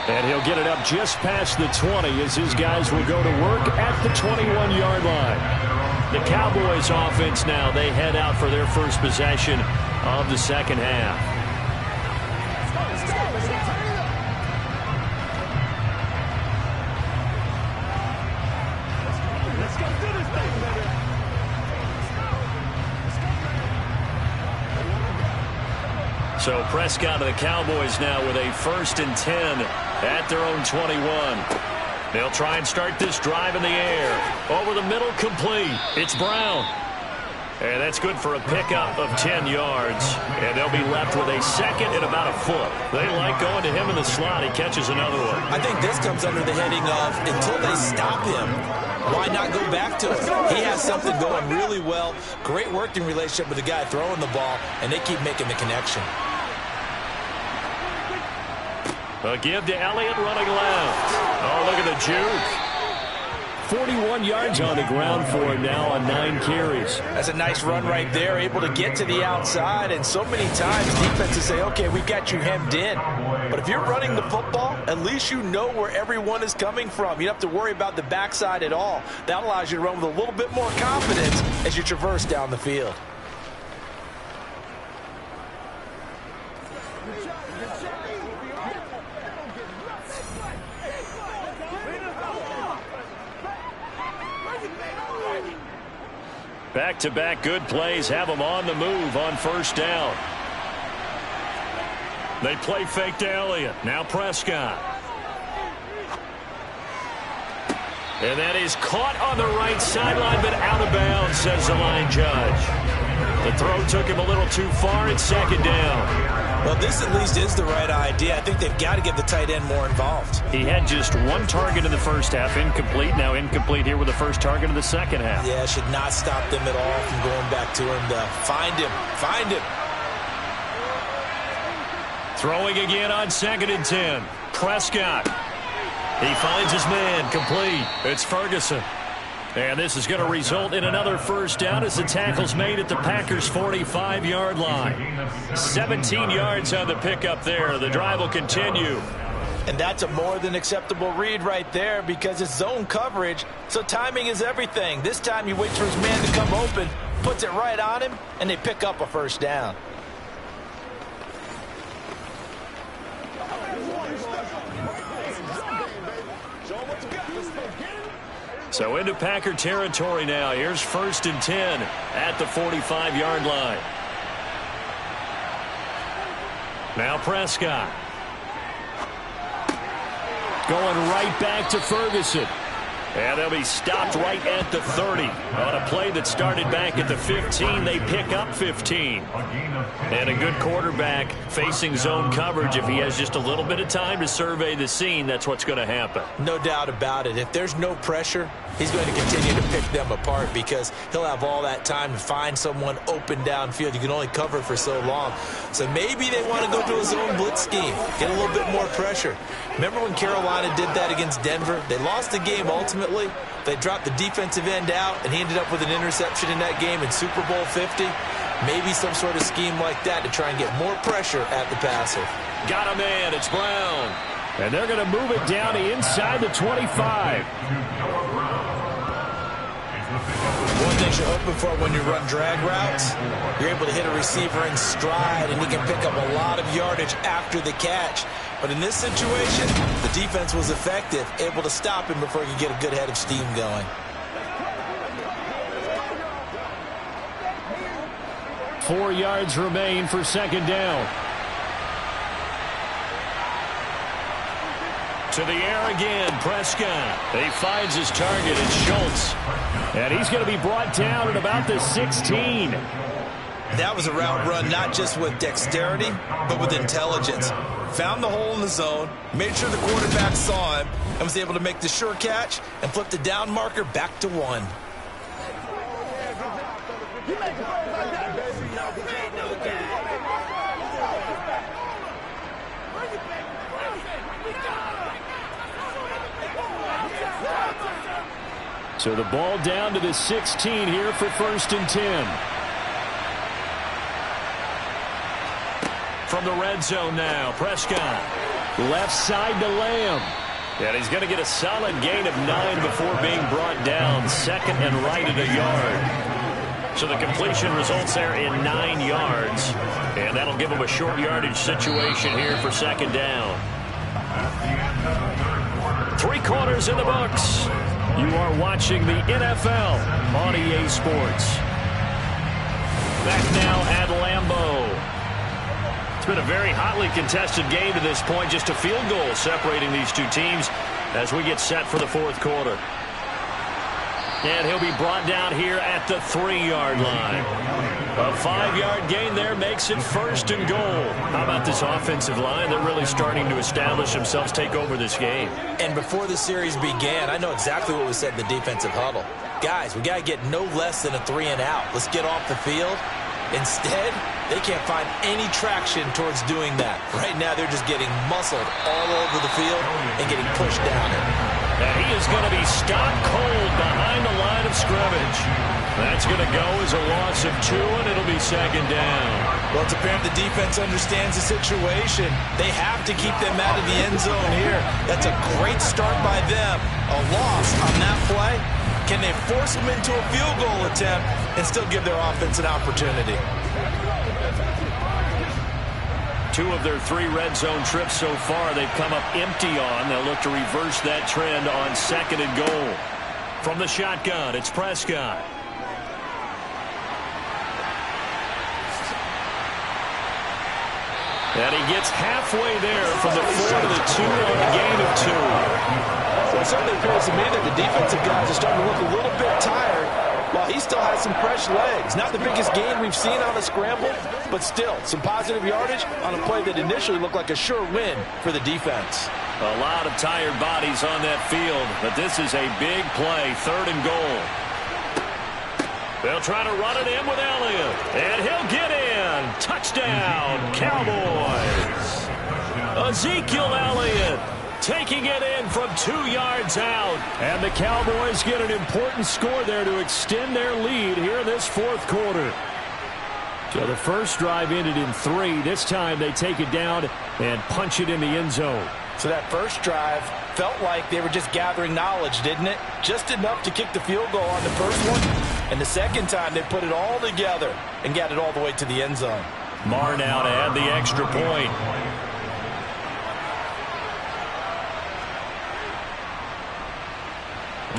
And he'll get it up just past the 20 as his guys will go to work at the 21-yard line. The Cowboys offense now, they head out for their first possession of the second half. So Prescott of the Cowboys now with a 1st and 10 at their own 21. They'll try and start this drive in the air. Over the middle, complete. It's Brown. And that's good for a pickup of 10 yards. And they'll be left with a 2nd and about a foot. They like going to him in the slot. He catches another one. I think this comes under the heading of until they stop him, why not go back to him? He has something going really well. Great working relationship with the guy throwing the ball, and they keep making the connection. A give to Elliott running left. Oh, look at the juke. 41 yards on the ground for him now on 9 carries. That's a nice run right there, able to get to the outside. And so many times defenses say, okay, we've got you hemmed in. But if you're running the football, at least you know where everyone is coming from. You don't have to worry about the backside at all. That allows you to run with a little bit more confidence as you traverse down the field. Back-to-back good plays have them on the move on 1st down. They play fake to Elliott. Now Prescott. And that is caught on the right sideline, but out of bounds, says the line judge. The throw took him a little too far. It's second down. Well, this at least is the right idea. I think they've got to get the tight end more involved. He had just one target in the first half, incomplete. Now incomplete here with the first target of the second half. Yeah, should not stop them at all from going back to him to find him. Find him. Throwing again on 2nd and 10. Prescott. He finds his man, complete. It's Ferguson. And this is going to result in another first down as the tackle's made at the Packers' 45-yard line. 17 yards on the pickup there. The drive will continue. And that's a more than acceptable read right there because it's zone coverage, so timing is everything. This time he waits for his man to come open, puts it right on him, and they pick up a first down. So into Packer territory now. Here's 1st and 10 at the 45-yard line. Now Prescott. Going right back to Ferguson. And they'll be stopped right at the 30. On a play that started back at the 15, they pick up 15. And a good quarterback facing zone coverage. If he has just a little bit of time to survey the scene, that's what's going to happen. No doubt about it. If there's no pressure, he's going to continue to pick them apart because he'll have all that time to find someone open downfield. You can only cover for so long. So maybe they want to go to a zone blitz scheme, get a little bit more pressure. Remember when Carolina did that against Denver? They lost the game ultimately. They dropped the defensive end out, and he ended up with an interception in that game in Super Bowl 50. Maybe some sort of scheme like that to try and get more pressure at the passer. Got a man. It's Brown. And they're going to move it down to inside the 25. One thing you're hoping for when you run drag routes, you're able to hit a receiver in stride, and he can pick up a lot of yardage after the catch. But in this situation, the defense was effective, able to stop him before he could get a good head of steam going. 4 yards remain for 2nd down. To the air again, Prescott. He finds his target, it's Schultz. And he's going to be brought down at about the 16. That was a route run not just with dexterity, but with intelligence. Found the hole in the zone, made sure the quarterback saw him, and was able to make the sure catch and flip the down marker back to 1. So the ball down to the 16 here for 1st and 10. From the red zone now, Prescott. Left side to Lamb. And he's going to get a solid gain of 9 before being brought down. 2nd and right at a yard. So the completion results there in 9 yards. And that'll give him a short yardage situation here for 2nd down. 3 quarters in the books. You are watching the NFL on EA Sports. Back now at Lambeau. It's been a very hotly contested game to this point. Just a field goal separating these two teams as we get set for the 4th quarter. And he'll be brought down here at the 3-yard line. A 5-yard gain there makes it 1st and goal. How about this offensive line? They're really starting to establish themselves, take over this game. And before the series began, I know exactly what was said in the defensive huddle. Guys, we got to get no less than a 3 and out. Let's get off the field. Instead, they can't find any traction towards doing that. Right now, they're just getting muscled all over the field and getting pushed down it. And he is going to be stopped cold behind the line of scrimmage. That's going to go as a loss of 2, and it'll be 2nd down. Well, it's apparent the defense understands the situation. They have to keep them out of the end zone here. That's a great start by them. A loss on that play. Can they force them into a field goal attempt and still give their offense an opportunity? 2 of their 3 red zone trips so far they've come up empty on. They'll look to reverse that trend on 2nd and goal. From the shotgun, it's Prescott. And he gets halfway there from the 4 to the 2 on a gain of 2. Well, it certainly appears to me that the defensive guys are starting to look a little bit tired. Well, he still has some fresh legs. Not the biggest gain we've seen on a scramble, but still some positive yardage on a play that initially looked like a sure win for the defense. A lot of tired bodies on that field, but this is a big play, 3rd and goal. They'll try to run it in with Elliott, and he'll get in. Touchdown, Cowboys. Ezekiel Elliott taking it in from 2 yards out. And the Cowboys get an important score there to extend their lead here in this 4th quarter. So the first drive ended in 3. This time they take it down and punch it in the end zone. So that first drive felt like they were just gathering knowledge, didn't it? Just enough to kick the field goal on the first one. And the second time they put it all together and got it all the way to the end zone. Marr now to add the extra point.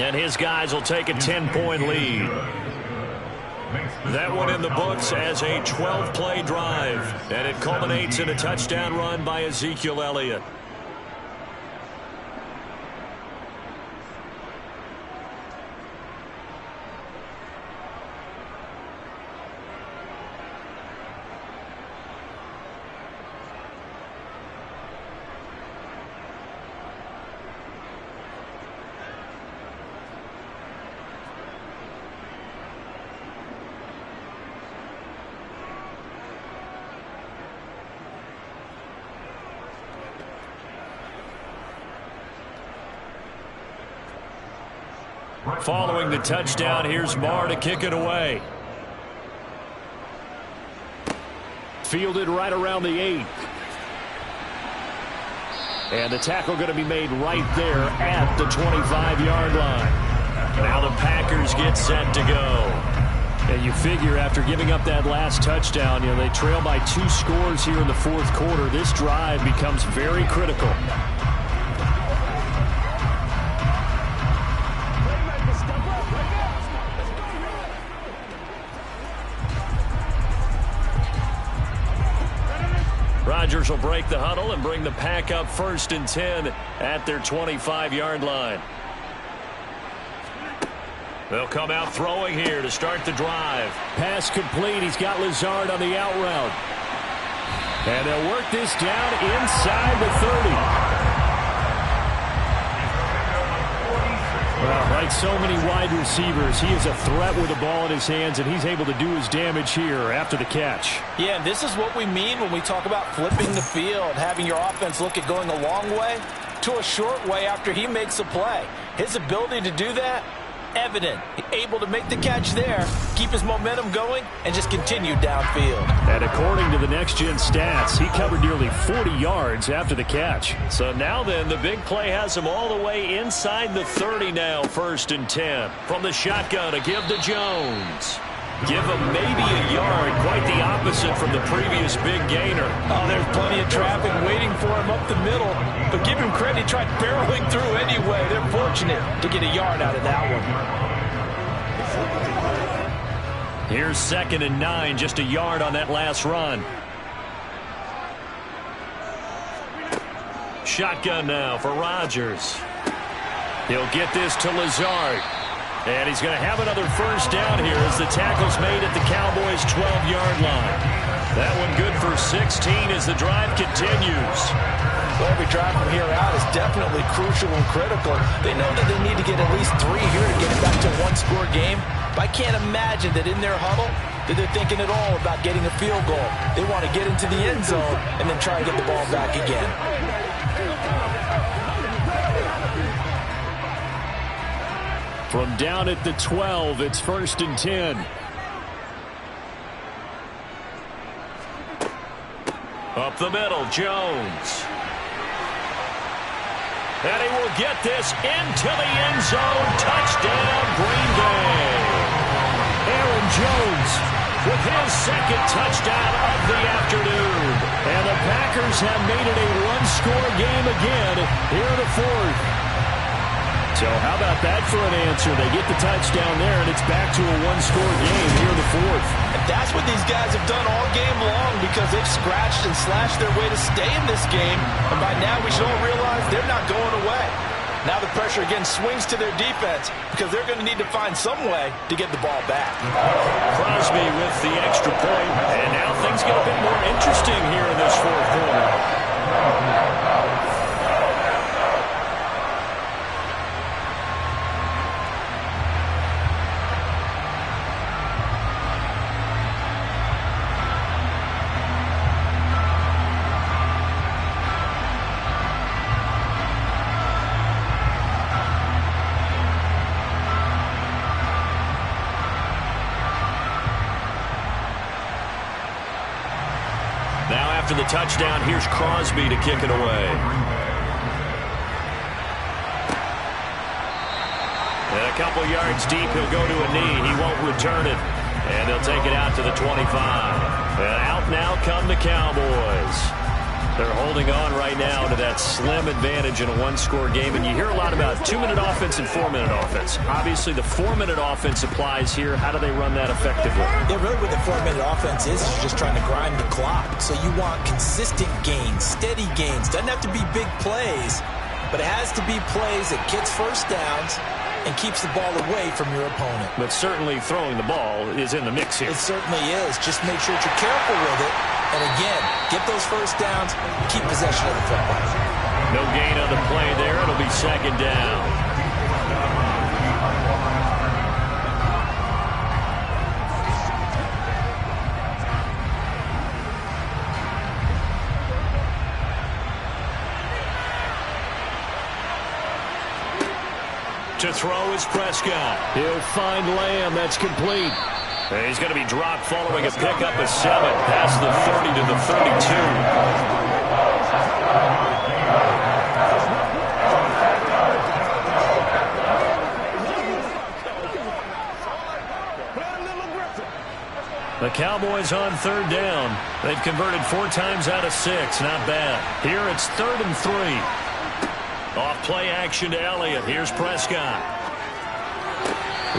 And his guys will take a 10-point lead. That one in the books as a 12-play drive. And it culminates in a touchdown run by Ezekiel Elliott. Following the touchdown, here's Marr to kick it away. Fielded right around the 8. And the tackle going to be made right there at the 25-yard line. Now the Packers get set to go. And you figure after giving up that last touchdown, they trail by 2 scores here in the 4th quarter. This drive becomes very critical. Rodgers will break the huddle and bring the Pack up 1st and 10 at their 25-yard line. They'll come out throwing here to start the drive. Pass complete. He's got Lazard on the out route. And they'll work this down inside the 30. Well, like so many wide receivers, he is a threat with the ball in his hands, and he's able to do his damage here after the catch. Yeah, and this is what we mean when we talk about flipping the field, having your offense look at going a long way to a short way after he makes a play. His ability to do that, evident. Able to make the catch there, keep his momentum going, and just continue downfield. And according to the next-gen stats, he covered nearly 40 yards after the catch. So now then, the big play has him all the way inside the 30 now, 1st and 10. From the shotgun to give to Jones. Give him maybe a yard, quite the opposite from the previous big gainer. Oh, there's plenty of traffic waiting for him up the middle. But give him credit, he tried barreling through anyway. They're fortunate to get a yard out of that one. Here's 2nd and 9, just a yard on that last run. Shotgun now for Rodgers. He'll get this to Lazard. And he's going to have another 1st down here as the tackle's made at the Cowboys' 12-yard line. That one good for 16 as the drive continues. Well, every drive from here out is definitely crucial and critical. They know that they need to get at least 3 here to get it back to a 1-score game. But I can't imagine that in their huddle that they're thinking at all about getting a field goal. They want to get into the end zone and then try and get the ball back again. From down at the 12, it's 1st and 10. Up the middle, Jones. And he will get this into the end zone. Touchdown, Green Bay. Aaron Jones with his 2nd touchdown of the afternoon. And the Packers have made it a 1-score game again here in the 4th. So how about that for an answer? They get the touchdown there, and it's back to a 1-score game here in the 4th. And that's what these guys have done all game long because they've scratched and slashed their way to stay in this game. And by now we should all realize they're not going away. Now the pressure again swings to their defense because they're going to need to find some way to get the ball back. Crosby with the extra point, and now things get a bit more interesting here in this fourth quarter. Now after the touchdown, here's Crosby to kick it away. And a couple yards deep, he'll go to a knee. He won't return it. And they'll take it out to the 25. And out now come the Cowboys. They're holding on right now to that slim advantage in a one-score game. And you hear a lot about 2-minute offense and 4-minute offense. Obviously, the 4-minute offense applies here. How do they run that effectively? Yeah, really what the 4-minute offense is you're just trying to grind the clock. So you want consistent gains, steady gains. Doesn't have to be big plays, but it has to be plays that gets first downs and keeps the ball away from your opponent. But certainly throwing the ball is in the mix here. It certainly is. Just make sure that you're careful with it. And again, get those first downs, keep possession of the football. No gain on the play there. It'll be second down. To throw is Prescott. He'll find Lamb. That's complete. And he's going to be dropped following a pickup of 7 past the 30 to the 32. The Cowboys on third down. They've converted 4 times out of 6. Not bad. Here it's 3rd and 3. Off play action to Elliott. Here's Prescott.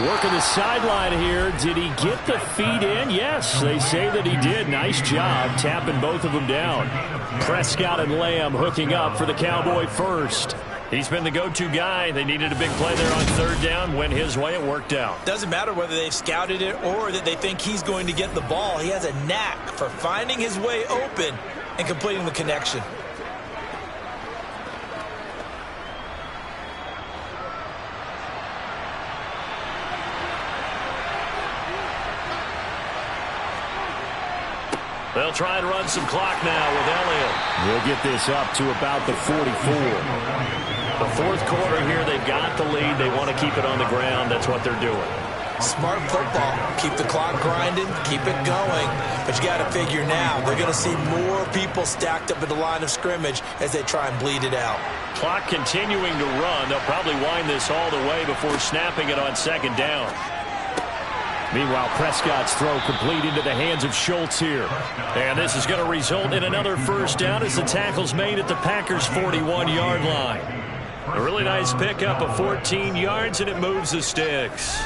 Working the sideline here. Did he get the feet in? Yes, they say that he did. Nice job tapping both of them down. Prescott and Lamb hooking up for the Cowboy first. He's been the go-to guy. They needed a big play there on third down. Went his way. It worked out. Doesn't matter whether they've scouted it or that they think he's going to get the ball. He has a knack for finding his way open and completing the connection. They'll try and run some clock now with Elliott. We'll get this up to about the 44. The fourth quarter here, they've got the lead. They want to keep it on the ground. That's what they're doing. Smart football. Keep the clock grinding. Keep it going. But you got to figure now, they're going to see more people stacked up at the line of scrimmage as they try and bleed it out. Clock continuing to run. They'll probably wind this all the way before snapping it on second down. Meanwhile, Prescott's throw complete into the hands of Schultz here. And this is going to result in another first down as the tackle's made at the Packers' 41-yard line. A really nice pickup of 14 yards, and it moves the sticks.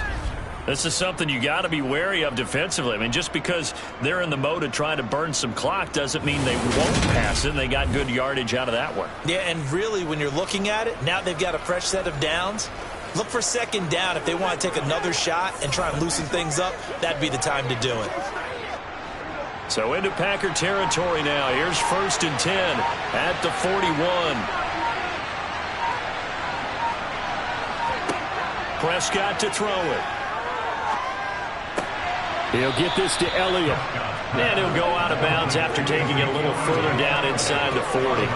This is something you got to be wary of defensively. I mean, just because they're in the mode of trying to burn some clock doesn't mean they won't pass it. They got good yardage out of that one. Yeah, and really, when you're looking at it, now they've got a fresh set of downs. Look for second down. If they want to take another shot and try and loosen things up, that'd be the time to do it. So into Packer territory now. Here's 1st and 10 at the 41. Prescott to throw it. He'll get this to Elliott. And he'll go out of bounds after taking it a little further down inside the 40.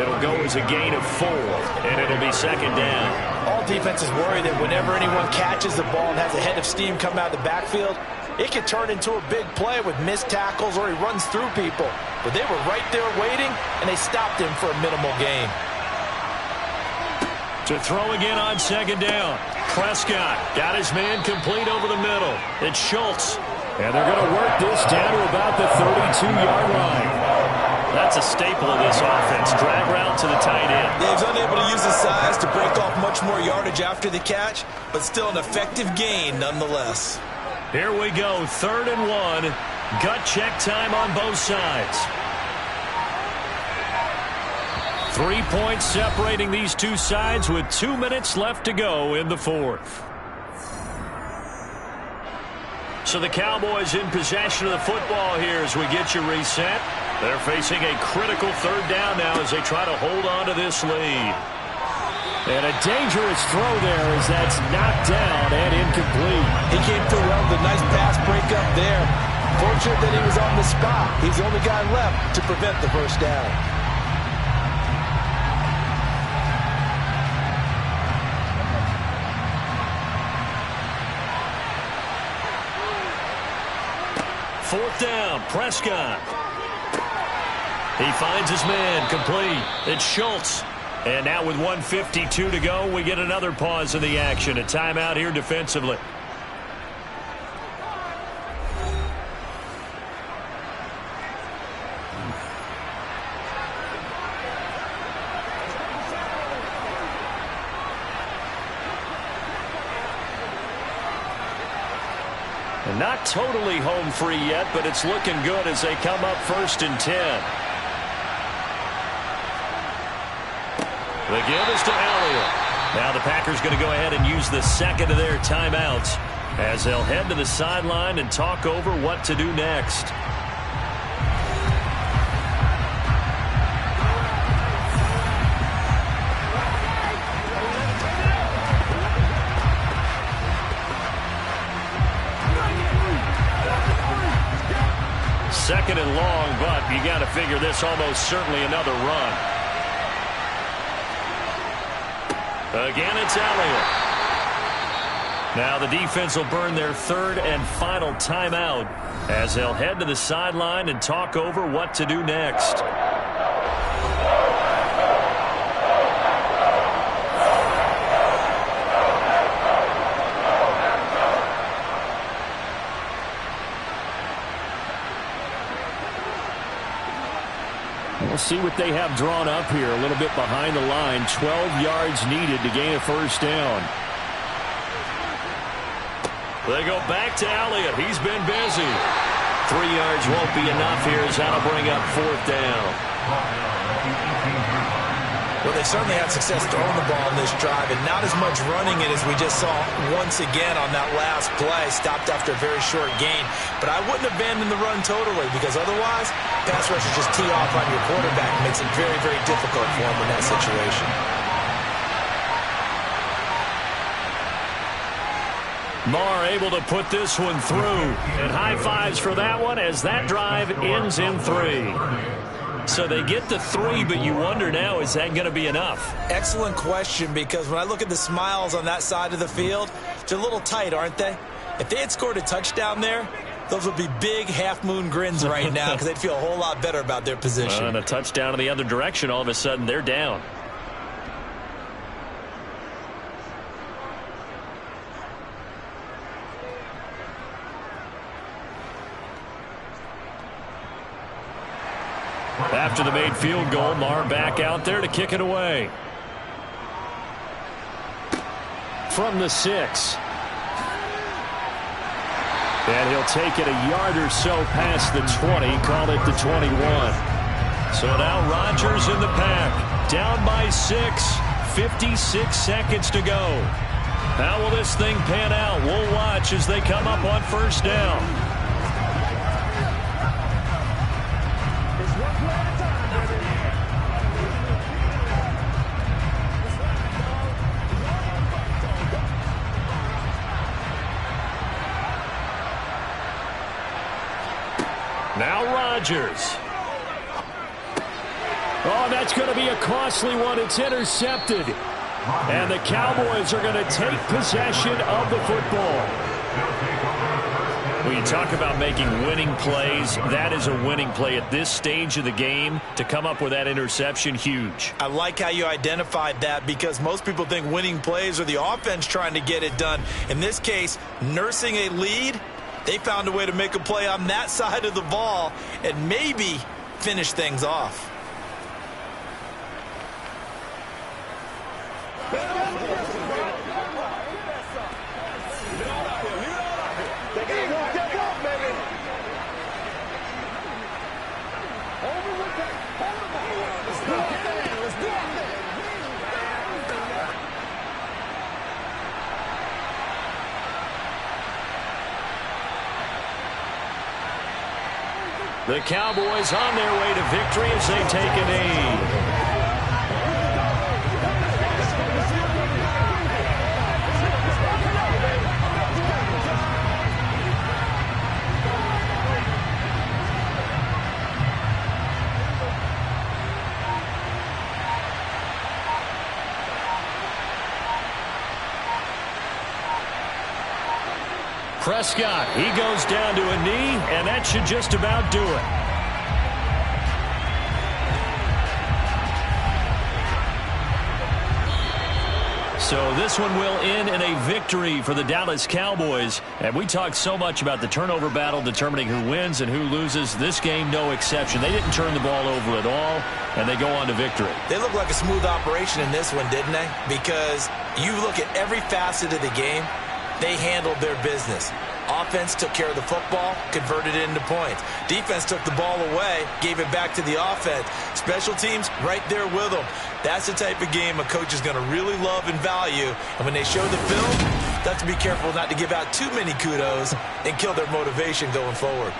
It'll go as a gain of 4, and it'll be second down. All defenses worry that whenever anyone catches the ball and has a head of steam come out of the backfield, it can turn into a big play with missed tackles or he runs through people. But they were right there waiting, and they stopped him for a minimal gain. To throw again on second down. Prescott got his man complete over the middle. It's Schultz. And they're going to work this down to about the 32-yard line. That's a staple of this offense. Drag route to the tight end. Yeah, he's unable to use his size to break off much more yardage after the catch, but still an effective gain nonetheless. Here we go, 3rd and 1. Gut check time on both sides. 3 points separating these two sides with 2 minutes left to go in the fourth. So the Cowboys in possession of the football here as we get you reset. They're facing a critical third down now as they try to hold on to this lead. And a dangerous throw there as that's knocked down and incomplete. He came through well with a nice pass breakup there. Fortunate that he was on the spot. He's the only guy left to prevent the first down. Fourth down, Prescott. He finds his man, complete. It's Schultz. And now with 1:52 to go, we get another pause in the action. A timeout here defensively. And not totally home free yet, but it's looking good as they come up 1st and 10. The give is to Elliott. Now the Packers going to go ahead and use the second of their timeouts as they'll head to the sideline and talk over what to do next. Second and long, but you got to figure this almost certainly another run. Again, it's Elliott. Now the defense will burn their third and final timeout as they'll head to the sideline and talk over what to do next. We'll see what they have drawn up here. A little bit behind the line. 12 yards needed to gain a first down. They go back to Elliott. He's been busy. 3 yards won't be enough here as that'll bring up fourth down. Well, they certainly had success throwing the ball in this drive, and not as much running it as we just saw once again on that last play. Stopped after a very short gain. But I wouldn't abandon the run totally, because otherwise, pass rushers just tee off on your quarterback. It makes it very, very difficult for him in that situation. Marr able to put this one through. And high fives for that one as that drive ends in 3. So they get the 3, but you wonder now, is that going to be enough? Excellent question, because when I look at the smiles on that side of the field, they're a little tight, aren't they? If they had scored a touchdown there, those would be big half-moon grins right now because they'd feel a whole lot better about their position. And a touchdown in the other direction, all of a sudden they're down. After the made field goal, Marr back out there to kick it away. From the 6. And he'll take it a yard or so past the 20, call it the 21. So now Rodgers in the pack, down by 6, 56 seconds to go. How will this thing pan out? We'll watch as they come up on first down. Now Rodgers. Oh, that's going to be a costly one. It's intercepted. And the Cowboys are going to take possession of the football. When you talk about making winning plays, that is a winning play at this stage of the game. To come up with that interception, huge. I like how you identified that, because most people think winning plays are the offense trying to get it done. In this case, nursing a lead, they found a way to make a play on that side of the ball and maybe finish things off. Let's do it. The Cowboys on their way to victory as they take a knee. Prescott, he goes down to a knee, and that should just about do it. So this one will end in a victory for the Dallas Cowboys. And we talked so much about the turnover battle determining who wins and who loses. This game, no exception. They didn't turn the ball over at all, and they go on to victory. They look like a smooth operation in this one, didn't they? Because you look at every facet of the game, they handled their business. Offense took care of the football, converted it into points. Defense took the ball away, gave it back to the offense. Special teams, right there with them. That's the type of game a coach is going to really love and value. And when they show the film, they have to be careful not to give out too many kudos and kill their motivation going forward.